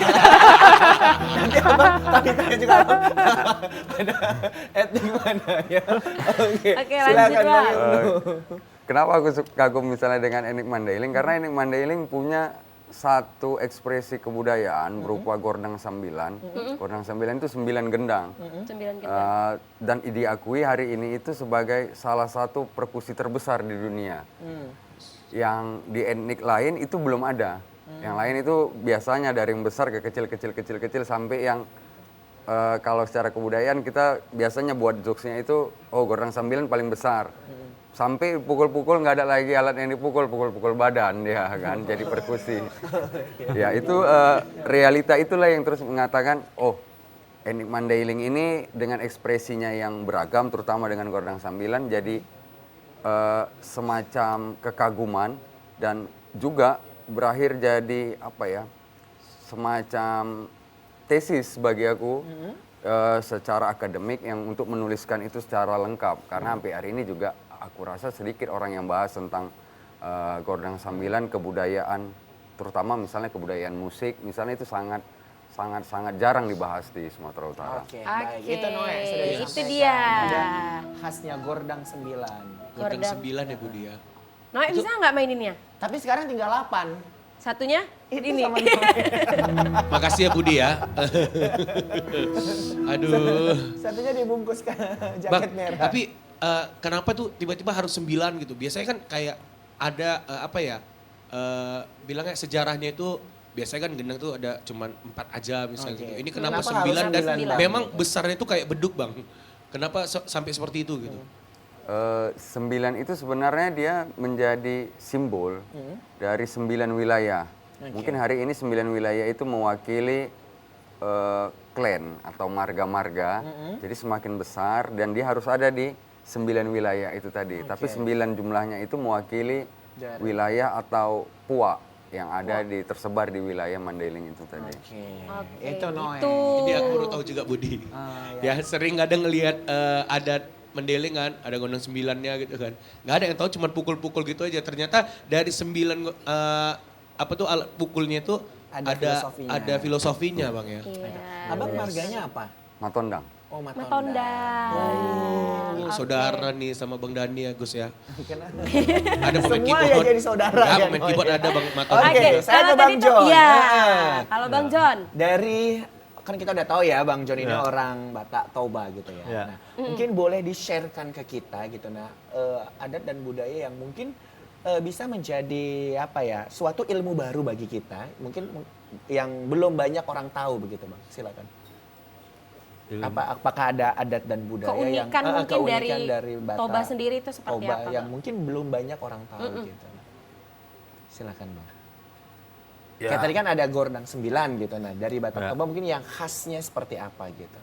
Nanti abang kami tanya juga. Ada etnik mana ya? Oke,
Oke, lanjut,
silakan Bang
Bang.
Ibnu.
kenapa aku kagum misalnya dengan etnik Mandailing? Karena etnik Mandailing punya satu ekspresi kebudayaan berupa gordang sambilan. Gordang sambilan itu 9 gendang.
9 kita.
Dan diakui hari ini itu sebagai salah satu perkusi terbesar di dunia. Yang di etnik lain itu belum ada. Yang lain itu biasanya dari yang besar ke kecil sampai yang kalau secara kebudayaan kita biasanya buat jokesnya itu gordang sambilan paling besar. Sampai pukul-pukul nggak ada lagi alat yang dipukul badan ya kan jadi perkusi. Ya itu realita itulah yang terus mengatakan etnik Mandailing ini dengan ekspresinya yang beragam terutama dengan gordang sambilan jadi semacam kekaguman dan juga berakhir jadi semacam tesis bagi aku secara akademik yang untuk menuliskan itu secara lengkap karena sampai hari ini juga aku rasa sedikit orang yang bahas tentang gordang sambilan kebudayaan terutama misalnya kebudayaan musik misalnya itu sangat jarang dibahas di Sumatera Utara.
Oke, baik. Itu Noe sudah
Itu
disampaikan.
dia.
Ada khasnya gordang 9.
Gordang 9 ya Budi ya.
Noe bisa nggak maininnya?
Tapi sekarang tinggal 8.
Satunya
Itu
ini.
sama Noe.
Makasih ya Budi ya. Aduh.
Satunya dibungkus ke jaket
Bang,
merah.
tapi kenapa tuh tiba-tiba harus 9 gitu? Biasanya kan kayak ada bilangnya sejarahnya itu biasanya kan gendang tuh ada cuman 4 aja misalnya
Oke.
gitu. Ini kenapa
Kenapa
9
harus
dan
9, Bang?
memang besarnya itu kayak beduk Bang. Kenapa sampai seperti itu gitu?
9 itu sebenarnya dia menjadi simbol dari 9 wilayah. Mungkin hari ini 9 wilayah itu mewakili klan atau marga-marga. Jadi semakin besar dan dia harus ada di 9 wilayah itu tadi. Tapi 9 jumlahnya itu mewakili wilayah atau puak yang ada tersebar di wilayah Mandailing itu tadi.
Oke.
Oke,
Itu Noe.
itu.
Jadi aku baru tahu juga Budi. Ya sering kadang ngelihat adat Mandailing kan, ada gondang 9-nya gitu kan. Nggak ada yang tahu cuma pukul-pukul gitu aja. Ternyata dari 9 alat pukulnya itu ada filosofinya Bang ya.
Iya.
Abang marganya apa?
Matondang.
Oh,
Matonda.
Oh, saudara nih sama Bang Dani ya Gus ya.
Kenapa?
Ada pemain
Semua
keyboard.
ya jadi saudara
Ya,
ya,
pemain
Noe.
keyboard ada Bang Maton.
Oke, saya
kalau
ke Bang
tadi tuh-
John.
Iya.
Heeh.
Kalau Bang John.
Dari kan kita udah tahu ya Bang John ini
Ya.
orang Batak Toba gitu ya.
Ya.
Nah, mungkin boleh di-sharekan ke kita gitu adat dan budaya yang mungkin bisa menjadi suatu ilmu baru bagi kita, mungkin yang belum banyak orang tahu begitu Bang. Silakan. Apakah ada adat dan budaya yang
Keunikan mungkin
keunikan
dari
Batak
Toba sendiri itu seperti
Toba
apa,
yang
Bang?
mungkin belum banyak orang tahu gitu. Silakan Bang.
Ya.
Kayak tadi kan ada gordang 9 gitu. Nah, dari Batak
Ya.
Toba mungkin yang khasnya seperti apa gitu.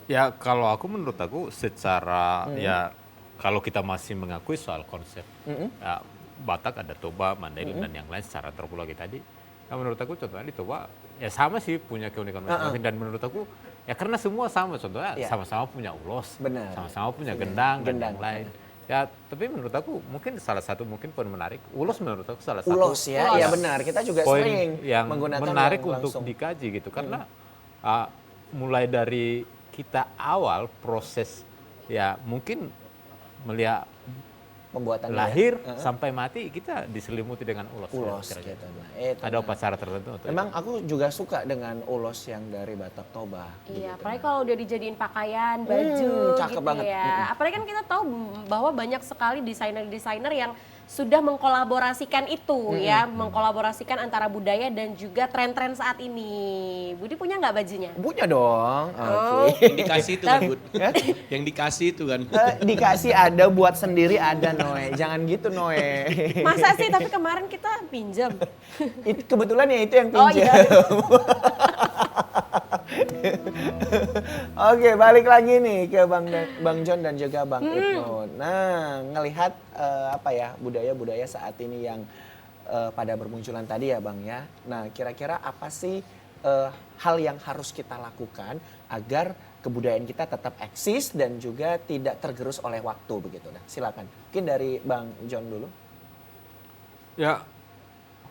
Ya kalau menurut aku secara ya kalau kita masih mengakui soal konsep ya, Batak ada Toba, Mandailing dan yang lain secara antropologi tadi. Ya menurut aku contohnya di Toba ya sama sih punya keunikan masing-masing dan menurut aku ya karena semua sama contohnya
Iya.
sama-sama punya ulos,
Benar.
sama-sama punya gendang dan
Gendang.
yang lain. Ya tapi menurut aku mungkin salah satu poin menarik ulos menurut aku salah satu
Ulos ya, iya benar. Kita juga
poin
sering
yang
menggunakan
menarik
yang
untuk
langsung.
dikaji gitu karena mulai dari kita awal proses ya mungkin melihat
Pembuatan
lahir sampai mati kita diselimuti dengan ulos.
ulos
ya,
gitu.
kira-kira.
Nah, itu.
Ada upacara tertentu untuk
Memang aku juga suka dengan ulos yang dari Batak Toba.
Iya, apalagi kalau udah dijadiin pakaian, baju
cakep
gitu
banget.
ya. Apalagi kan kita tahu bahwa banyak sekali desainer-desainer yang sudah mengkolaborasikan itu ya, mengkolaborasikan antara budaya dan juga tren-tren saat ini. Budi punya nggak bajunya?
Punya dong.
Oh.
Oke.
Yang dikasih itu kan, Bud. Yang dikasih itu kan.
Dikasih ada, buat sendiri ada, Noe. Jangan gitu, Noe.
Masa sih, tapi kemarin kita pinjam.
Kebetulan ya itu yang
Oh
pinjam.
iya.
Oke, balik lagi nih ke Bang John dan juga Bang Ibnu. Nah, ngelihat apa ya budaya-budaya saat ini yang pada bermunculan tadi ya, Bang ya. Nah, kira-kira apa sih hal yang harus kita lakukan agar kebudayaan kita tetap eksis dan juga tidak tergerus oleh waktu begitu? Nah, silakan. Mungkin dari Bang John dulu.
Ya,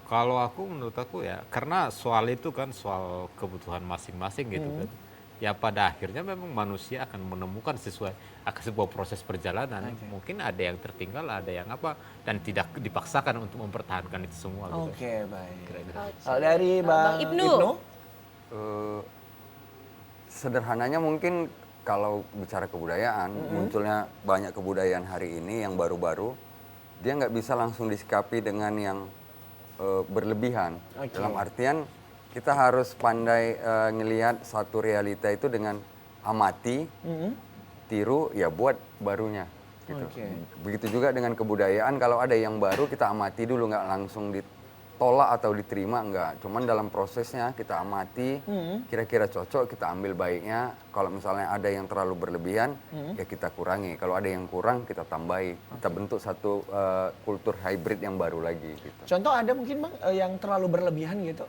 kalau menurut aku ya, karena soal itu kan soal kebutuhan masing-masing gitu kan. Ya pada akhirnya memang manusia akan menemukan akan sebuah proses perjalanan. Mungkin ada yang tertinggal, ada yang apa, dan tidak dipaksakan untuk mempertahankan itu semua gitu.
Oke, baik.
Oke.
Kalau dari Bang
Ibnu.
Sederhananya mungkin kalau bicara kebudayaan, munculnya banyak kebudayaan hari ini yang baru-baru, dia nggak bisa langsung disikapi dengan yang berlebihan.
Oke.
Dalam artian kita harus pandai ngelihat satu realita itu dengan amati, tiru, ya buat barunya. Gitu.
Oke.
Begitu juga dengan kebudayaan, kalau ada yang baru kita amati dulu, nggak langsung ditolak atau diterima, enggak. Cuman dalam prosesnya kita amati, kira-kira cocok, kita ambil baiknya. Kalau misalnya ada yang terlalu berlebihan, ya kita kurangi. Kalau ada yang kurang, kita tambahi. Kita bentuk satu kultur hybrid yang baru lagi. Gitu.
Contoh ada mungkin Bang yang terlalu berlebihan gitu?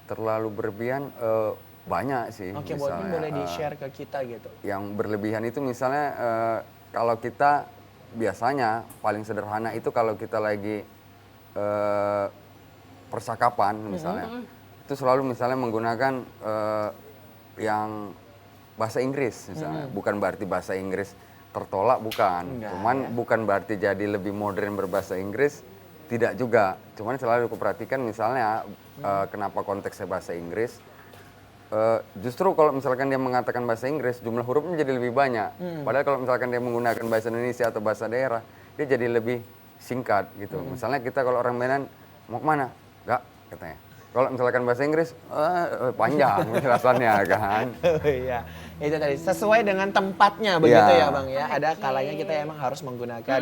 Terlalu berlebihan banyak sih.
Oke,
misalnya,
boleh di-share ke kita gitu.
Yang berlebihan itu misalnya kalau kita biasanya paling sederhana itu kalau kita lagi percakapan misalnya, itu selalu misalnya menggunakan yang bahasa Inggris misalnya. Bukan berarti bahasa Inggris tertolak, bukan.
Enggak,
Cuman
ya.
bukan berarti jadi lebih modern berbahasa Inggris, tidak juga. Cuman selalu kuperhatikan misalnya kenapa konteksnya bahasa Inggris. Justru kalau misalkan dia mengatakan bahasa Inggris, jumlah hurufnya jadi lebih banyak. Padahal kalau misalkan dia menggunakan bahasa Indonesia atau bahasa daerah, dia jadi lebih singkat gitu. Misalnya kita kalau orang Medan, mau kemana? Enggak, katanya. Kalau misalkan bahasa Inggris, panjang penjelasannya kan.
Iya, itu tadi sesuai dengan tempatnya begitu
Ya.
ya Bang ya. Ada kalanya kita emang harus menggunakan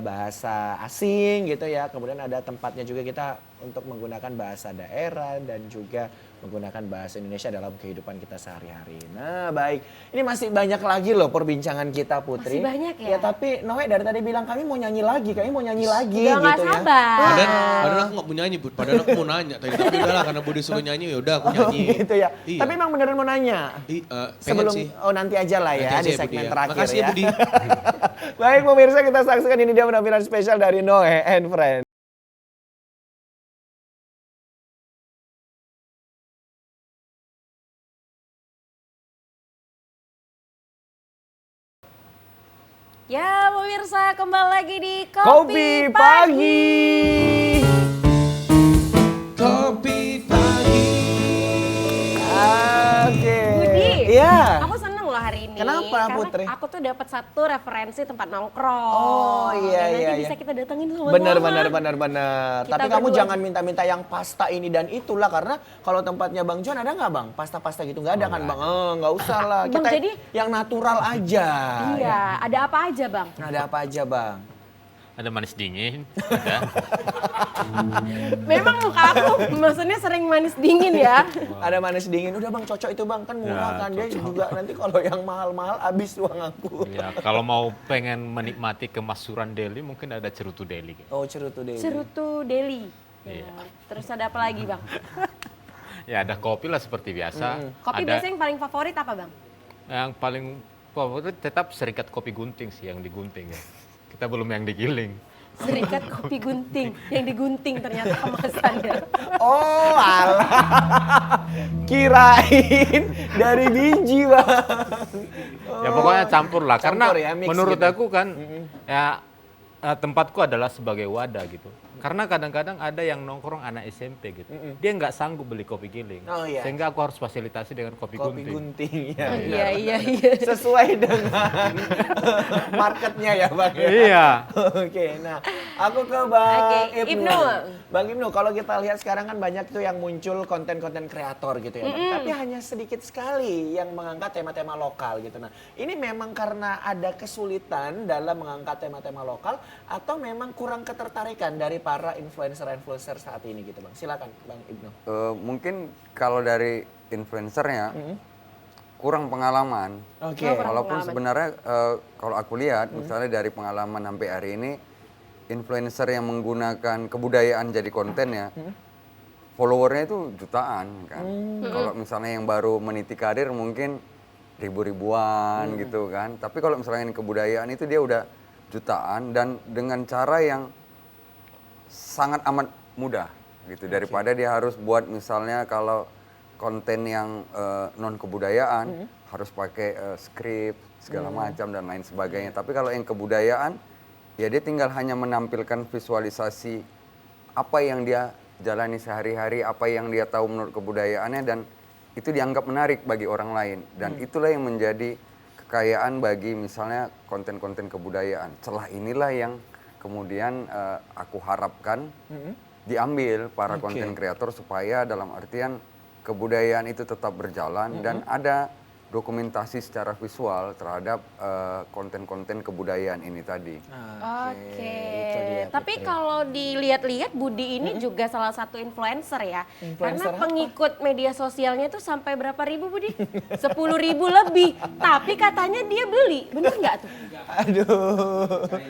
bahasa asing gitu ya. Kemudian ada tempatnya juga kita untuk menggunakan bahasa daerah dan juga menggunakan bahasa Indonesia dalam kehidupan kita sehari-hari. Nah, baik. Ini masih banyak lagi loh perbincangan kita, Putri.
Masih banyak ya?
Ya, tapi Noe dari tadi bilang kami mau nyanyi lagi
Udah
gitu
nggak
ya.
sabar.
Padahal aku nggak mau nyanyi, Bud. Padahal aku mau nanya tadi. Tapi udahlah, karena Budi suruh nyanyi, ya udah aku
Oh,
nyanyi.
gitu ya.
Iya.
Tapi emang beneran mau nanya.
Pengen
Sebelum
sih.
nanti aja lah ya
Nanti aja
di
ya, Budi
segmen
ya.
terakhir
Makasih ya,
ya.
Budi.
Baik pemirsa, kita saksikan ini dia penampilan spesial dari Noe and Friends.
Ya pemirsa, kembali lagi di
Kopi Pagi.
Kopi pagi.
Oke.
Budi,
Iya.
aku seneng loh hari ini.
Kenapa,
karena
Putri?
aku tuh dapat satu referensi tempat nongkrong.
Oh, iya,
Dan
iya,
nanti
iya.
bisa kita datengin sama
Benar.
Kita
Tapi kamu
berdua.
jangan minta-minta yang pasta ini dan itulah, karena kalau tempatnya Bang John ada nggak Bang? Pasta-pasta gitu nggak ada kan Bang? Nggak usah lah.
Bang,
Kita
jadi-
yang natural aja.
Iya, ada apa aja Bang?
Ada apa aja Bang?
Ada manis dingin, ada.
Memang muka aku maksudnya sering manis dingin ya.
Ada manis dingin. Udah Bang, cocok itu Bang, kan murah
Ya,
kan. Dia
cocok.
juga nanti kalau yang mahal-mahal habis uang aku.
Ya, kalau mau pengen menikmati kemasuran Delhi, mungkin ada cerutu Delhi.
Oh, cerutu deh.
Cerutu Deli.
Iya.
Ya. Terus ada apa lagi Bang?
Ya, ada kopi lah seperti biasa.
Kopi
Ada
biasanya yang paling favorit apa Bang?
yang paling favorit tetap serikat kopi gunting sih, yang digunting ya. Kita belum yang digiling.
Serikat kopi gunting, yang digunting ternyata kemasannya.
Oh, alah. Kirain dari biji, Bang.
Ya pokoknya campur lah,
Campur
karena
ya, mix
menurut
gitu.
aku kan ya tempatku adalah sebagai wadah gitu. Karena kadang-kadang ada yang nongkrong anak SMP gitu. Dia nggak sanggup beli kopi giling.
Oh, iya.
Sehingga aku harus fasilitasi dengan kopi
Kopi
gunting.
gunting ya.
Oh,
benar.
iya.
Sesuai dengan marketnya ya Bang. Ya?
Iya.
Oke, nah aku ke Bang
Oke,
Ibnu.
Ibnu.
Bang Ibnu, kalau kita lihat sekarang kan banyak tuh yang muncul konten-konten kreator gitu ya, Bang. Tapi hanya sedikit sekali yang mengangkat tema-tema lokal gitu. Nah, ini memang karena ada kesulitan dalam mengangkat tema-tema lokal atau memang kurang ketertarikan dari para influencer-influencer saat ini gitu, Bang. Silakan, Bang Ibnu.
Mungkin kalau dari influencernya kurang pengalaman.
Oke.
Walaupun sebenarnya kalau aku lihat misalnya dari pengalaman sampai hari ini influencer yang menggunakan kebudayaan jadi kontennya followernya itu jutaan kan. Kalau misalnya yang baru meniti karir mungkin ribu-ribuan gitu kan. Tapi kalau misalnya yang kebudayaan itu dia udah jutaan dan dengan cara yang sangat amat mudah gitu daripada dia harus buat misalnya kalau konten yang non kebudayaan harus pakai skrip segala macam dan lain sebagainya. Tapi kalau yang kebudayaan ya dia tinggal hanya menampilkan visualisasi apa yang dia jalani sehari-hari, apa yang dia tahu menurut kebudayaannya dan itu dianggap menarik bagi orang lain dan itulah yang menjadi kekayaan bagi misalnya konten-konten kebudayaan. Celah inilah yang kemudian aku harapkan diambil para konten kreator supaya dalam artian kebudayaan itu tetap berjalan dan ada dokumentasi secara visual terhadap konten-konten kebudayaan ini tadi.
Oke.
Itu dia,
Tapi
Putri.
kalau dilihat-lihat Budi ini juga salah satu influencer ya.
Influencer
Karena
apa?
pengikut media sosialnya itu sampai berapa ribu Budi? 10.000 lebih. Tapi katanya dia beli. Bener nggak tuh?
Aduh,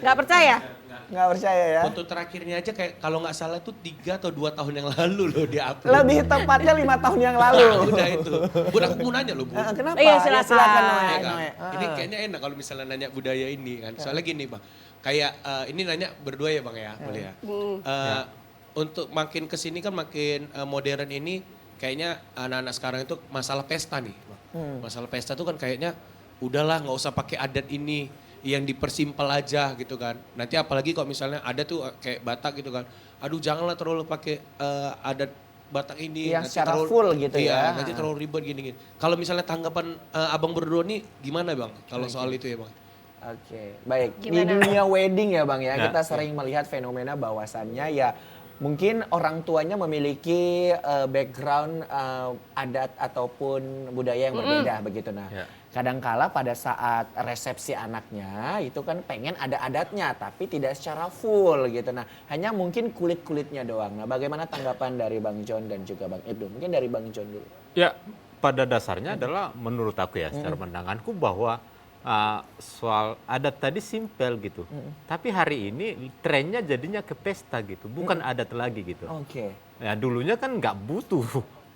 Nggak percaya?
nggak percaya ya.
Foto terakhirnya aja kayak kalau nggak salah tuh 3 atau 2 tahun yang lalu loh dia upload.
Lebih tepatnya 5 tahun yang lalu.
Udah itu. Bud, aku mau nanya loh, Bu.
Kenapa?
Iya,
Ya,
silakan.
silakan
Ya
Noe.
kan?
Noe.
Ini kayaknya enak kalau misalnya nanya budaya ini kan. Soalnya gini Bang, kayak ini nanya berdua ya Bang ya, boleh ya. Untuk makin kesini kan makin modern ini kayaknya anak-anak sekarang itu masalah pesta nih Bang. Masalah pesta tuh kan kayaknya udahlah nggak usah pakai adat ini, yang dipersimpel aja gitu kan. Nanti apalagi kalau misalnya ada tuh kayak Batak gitu kan. Aduh janganlah terlalu pakai adat Batak ini.
Yang
nanti
secara
terlalu-
full gitu
iya,
ya.
nanti terlalu ribet gini-gini. Kalau misalnya tanggapan abang berdua nih gimana Bang? Kalau soal itu ya Bang?
Oke, baik. Di
Gimana?
dunia wedding ya Bang ya,
Ya.
kita sering melihat fenomena bahwasannya ya mungkin orang tuanya memiliki background adat ataupun budaya yang berbeda begitu. Nah,
Ya.
kadangkala pada saat resepsi anaknya itu kan pengen ada adatnya tapi tidak secara full gitu. Nah, hanya mungkin kulit-kulitnya doang. Nah, bagaimana tanggapan dari Bang John dan juga Bang Ibnu? Mungkin dari Bang John dulu.
Ya, pada dasarnya adalah menurut aku ya, secara pandanganku bahwa soal adat tadi simpel gitu. Tapi hari ini trennya jadinya ke pesta gitu, bukan adat lagi gitu.
Oke.
Ya dulunya kan nggak butuh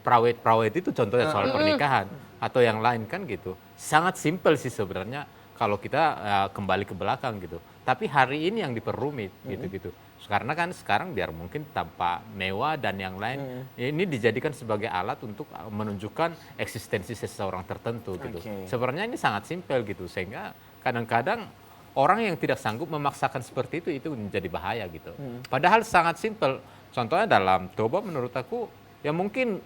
prawet-prawet itu contohnya soal pernikahan atau yang lain kan gitu. Sangat simpel sih sebenarnya kalau kita kembali ke belakang gitu. Tapi hari ini yang diperrumit gitu-gitu. Karena kan sekarang biar mungkin tanpa mewah dan yang lain ini dijadikan sebagai alat untuk menunjukkan eksistensi seseorang tertentu gitu.
Oke.
Sebenarnya ini sangat simpel gitu sehingga kadang-kadang orang yang tidak sanggup memaksakan seperti itu menjadi bahaya gitu. Padahal sangat simpel. Contohnya dalam Toba menurut aku ya mungkin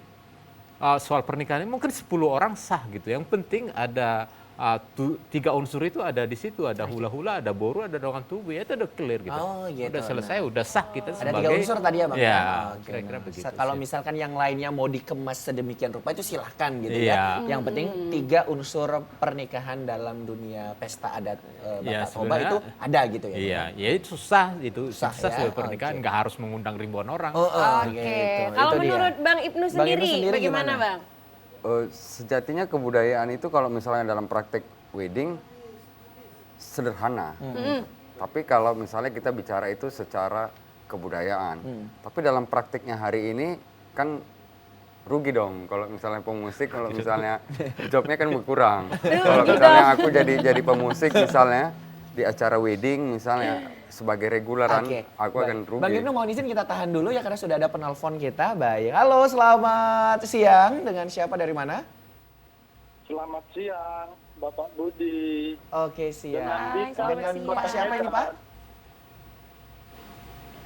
soal pernikahan ini mungkin 10 orang sah gitu. Yang penting ada 3 unsur itu ada di situ, ada hula-hula, ada boru, ada dorongan tubuh, ya itu udah clear gitu.
Oh, gitu.
Udah selesai, udah sah kita
Ada
sebagai
3 unsur tadi ya Bang?
Ya,
Oke,
kira-kira
nah,
begitu.
kalau
sih.
misalkan yang lainnya mau dikemas sedemikian rupa itu silahkan gitu
Iya.
ya. Yang penting 3 unsur pernikahan dalam dunia pesta adat
Ya,
Batak Toba itu
sebenarnya-
ada gitu ya.
Iya, ya itu susah itu,
Susah
sukses
ya,
sebagai pernikahan,
oke.
nggak harus mengundang ribuan orang.
Oh,
Oke.
gitu.
Kalau
Itu dia.
menurut Bang Ibnu
Bang
sendiri,
Ibnu sendiri
bagaimana
gimana?
Bang?
Sejatinya kebudayaan itu kalau misalnya dalam praktek wedding sederhana. Tapi kalau misalnya kita bicara itu secara kebudayaan. Tapi dalam praktiknya hari ini kan rugi dong kalau misalnya pemusik, kalau misalnya jobnya kan berkurang. Kalau misalnya aku jadi pemusik misalnya di acara wedding misalnya sebagai regularan,
Oke,
aku
baik.
akan rugi.
Bang Ibnu mohon izin kita tahan dulu ya karena sudah ada penelpon kita. Baik. Halo, selamat siang. Dengan siapa dari mana?
Selamat siang, Bapak Budi.
Oke, siang.
Dengan Dika.
Dengan Bapak siapa ini, Pak?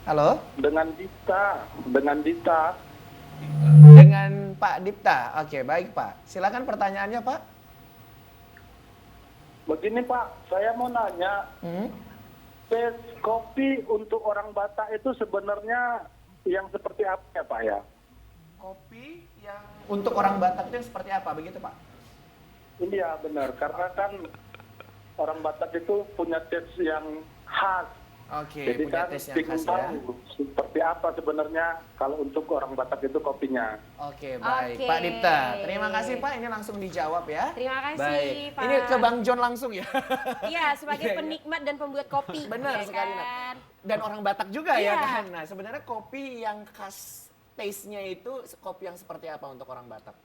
Halo?
Dengan Dita. Dengan Dita.
Dengan Pak Dipta. Oke, baik Pak. Silakan pertanyaannya Pak.
Begini Pak, saya mau nanya, tes kopi untuk orang Batak itu sebenarnya yang seperti apa ya Pak ya?
Kopi yang untuk orang Batak itu yang seperti apa? Begitu Pak?
Iya benar, karena kan orang Batak itu punya tes yang khas.
Oke,
Jadi
punya
kan
tes yang
bingung
khas ya.
tahu seperti apa sebenarnya kalau untuk orang Batak itu kopinya.
Oke, baik.
Oke.
Pak Dipta, terima kasih Pak. Ini langsung dijawab ya.
Terima kasih,
Baik.
Pak.
Ini ke Bang John langsung ya.
Iya, sebagai
Iya, iya.
penikmat dan pembuat kopi.
Benar
ya
sekali,
kan?
Dan orang Batak juga ya
Iya.
kan. Nah, sebenarnya kopi yang khas taste-nya itu kopi yang seperti apa untuk orang Batak?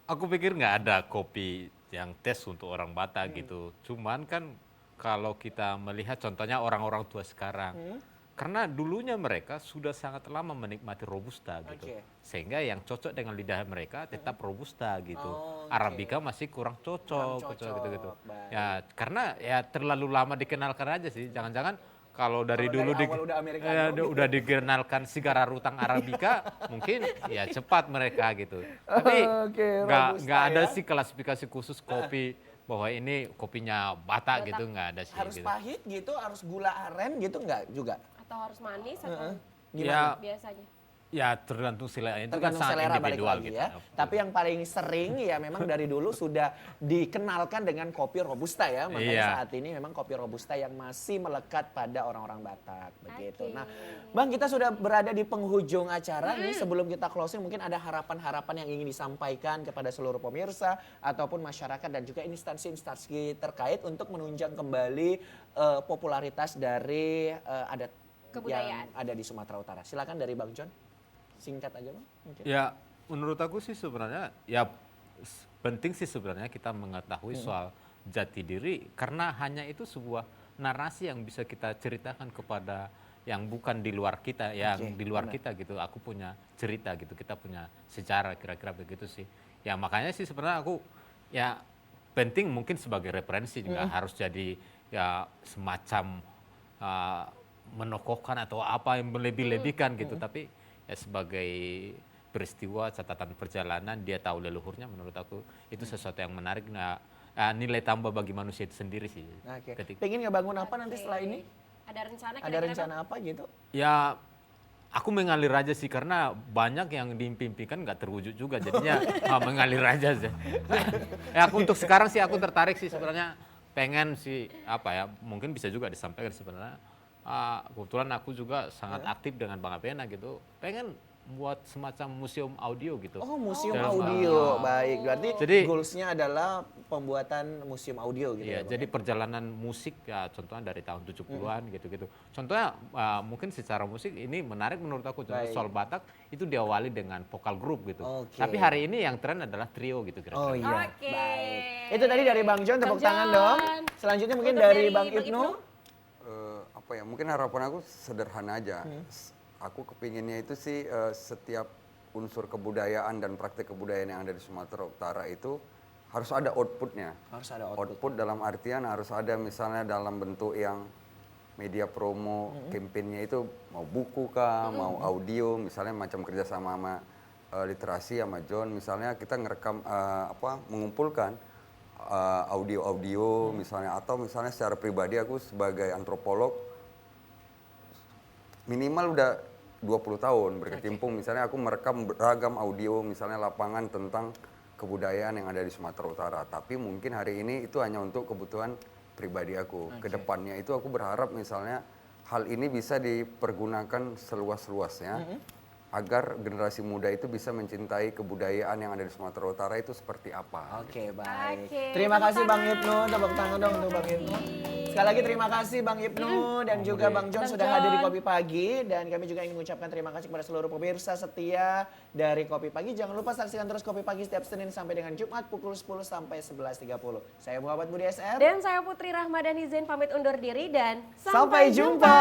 Aku pikir nggak ada kopi yang tes untuk orang Batak gitu. Cuman kan kalau kita melihat contohnya orang-orang tua sekarang, karena dulunya mereka sudah sangat lama menikmati robusta gitu,
Oke.
sehingga yang cocok dengan lidah mereka tetap robusta gitu.
Oh, oke.
Arabica masih kurang cocok,
Kurang cocok,
gitu-gitu.
baik.
Ya karena ya terlalu lama dikenalkan aja sih. Jangan-jangan kalau dari
Kalau
dulu
dari awal udah Americano gitu.
udah dikenalkan sigara rutang Arabica, mungkin ya cepat mereka gitu. Tapi
Oke,
nggak
robusta
ada
ya.
sih klasifikasi khusus kopi bahwa ini kopinya Batak gitu, nggak ada sih.
Harus
gitu.
pahit gitu, harus gula aren gitu enggak juga?
Atau harus manis atau
Ya,
biasanya?
ya tergantung selera itu kan
Tergantung
sangat
selera balik
individual
lagi
gitu.
ya. Tapi yang paling sering ya memang dari dulu sudah dikenalkan dengan kopi robusta ya. Makanya
Iya.
saat ini memang kopi robusta yang masih melekat pada orang-orang Batak begitu.
Oke.
Nah, Bang, kita sudah berada di penghujung acara nih. Sebelum kita closing mungkin ada harapan-harapan yang ingin disampaikan kepada seluruh pemirsa ataupun masyarakat dan juga instansi-instansi terkait untuk menunjang kembali popularitas dari adat
Kebudayaan.
yang ada di Sumatera Utara. Silakan dari Bang John. Singkat aja Bang. Mungkin.
Ya, menurut aku sih sebenarnya ya penting sih sebenarnya kita mengetahui soal jati diri karena hanya itu sebuah narasi yang bisa kita ceritakan kepada yang bukan di luar kita, yang
Oke,
di luar
benar.
kita gitu. Aku punya cerita gitu, kita punya sejarah kira-kira begitu sih. Ya makanya sih sebenarnya aku ya penting mungkin sebagai referensi juga harus jadi ya semacam menokohkan atau apa yang melebih-lebihkan gitu, tapi ya sebagai peristiwa catatan perjalanan dia tahu leluhurnya, menurut aku itu sesuatu yang menarik. Nah, nilai tambah bagi manusia itu sendiri sih.
Oke.
Ketika-
Pengen ngebangun apa nanti setelah ini?
Ada rencana
Ada
kira-kira,
rencana apa gitu?
Ya aku mengalir aja sih karena banyak yang diimpikan nggak terwujud juga, jadinya mengalir aja sih. Ya aku untuk sekarang sih aku tertarik sih sebenarnya, pengen sih apa ya, mungkin bisa juga disampaikan sebenarnya. Kebetulan aku juga sangat aktif dengan Bang Apena gitu, pengen buat semacam museum audio gitu.
Oh, museum
Dalam
audio. Baik, berarti
Jadi-
goals-nya adalah pembuatan museum audio gitu
Iya,
ya. Bang?
jadi perjalanan musik ya contohnya dari tahun 70-an gitu-gitu. Contohnya mungkin secara musik ini menarik menurut aku, contoh
Baik.
Soul Batak itu diawali dengan vokal grup gitu.
Oke.
Tapi hari ini yang tren adalah trio gitu kira-kira.
Oh iya.
Oke.
Baik. Itu tadi dari Bang John, tepuk
Bang
tangan
John.
dong. Selanjutnya mungkin
Untuk
dari
dari
Bang
Bang
Ibnu.
Apa ya, mungkin harapan aku sederhana aja. Aku kepinginnya itu sih setiap unsur kebudayaan dan praktek kebudayaan yang ada di Sumatera Utara itu harus ada outputnya.
Harus ada output.
Output dalam artian harus ada misalnya dalam bentuk yang media promo, kampanyenya itu mau buku kah, mau audio, misalnya macam kerjasama sama literasi sama John, misalnya kita ngerekam mengumpulkan audio-audio misalnya, atau misalnya secara pribadi aku sebagai antropolog minimal udah 20 tahun berkecimpung, misalnya aku merekam beragam audio misalnya lapangan tentang kebudayaan yang ada di Sumatera Utara, tapi mungkin hari ini itu hanya untuk kebutuhan pribadi aku. Kedepannya itu aku berharap misalnya hal ini bisa dipergunakan seluas-luasnya agar generasi muda itu bisa mencintai kebudayaan yang ada di Sumatera Utara itu seperti apa.
Oke, baik.
Oke,
Terima
tepuk
kasih Bang
tangan.
Ibnu, tepuk tangan dong untuk Bang Ibnu. Sekali lagi terima kasih Bang Ibnu dan juga Bang John
Bang
sudah hadir di
John.
Kopi Pagi, dan kami juga ingin mengucapkan terima kasih kepada seluruh pemirsa setia dari Kopi Pagi. Jangan lupa saksikan terus Kopi Pagi setiap Senin sampai dengan Jumat pukul 10 sampai 11.30. Saya Muhammad Budi SR.
Dan saya Putri Rahmadani Zain pamit undur diri dan
Sampai jumpa.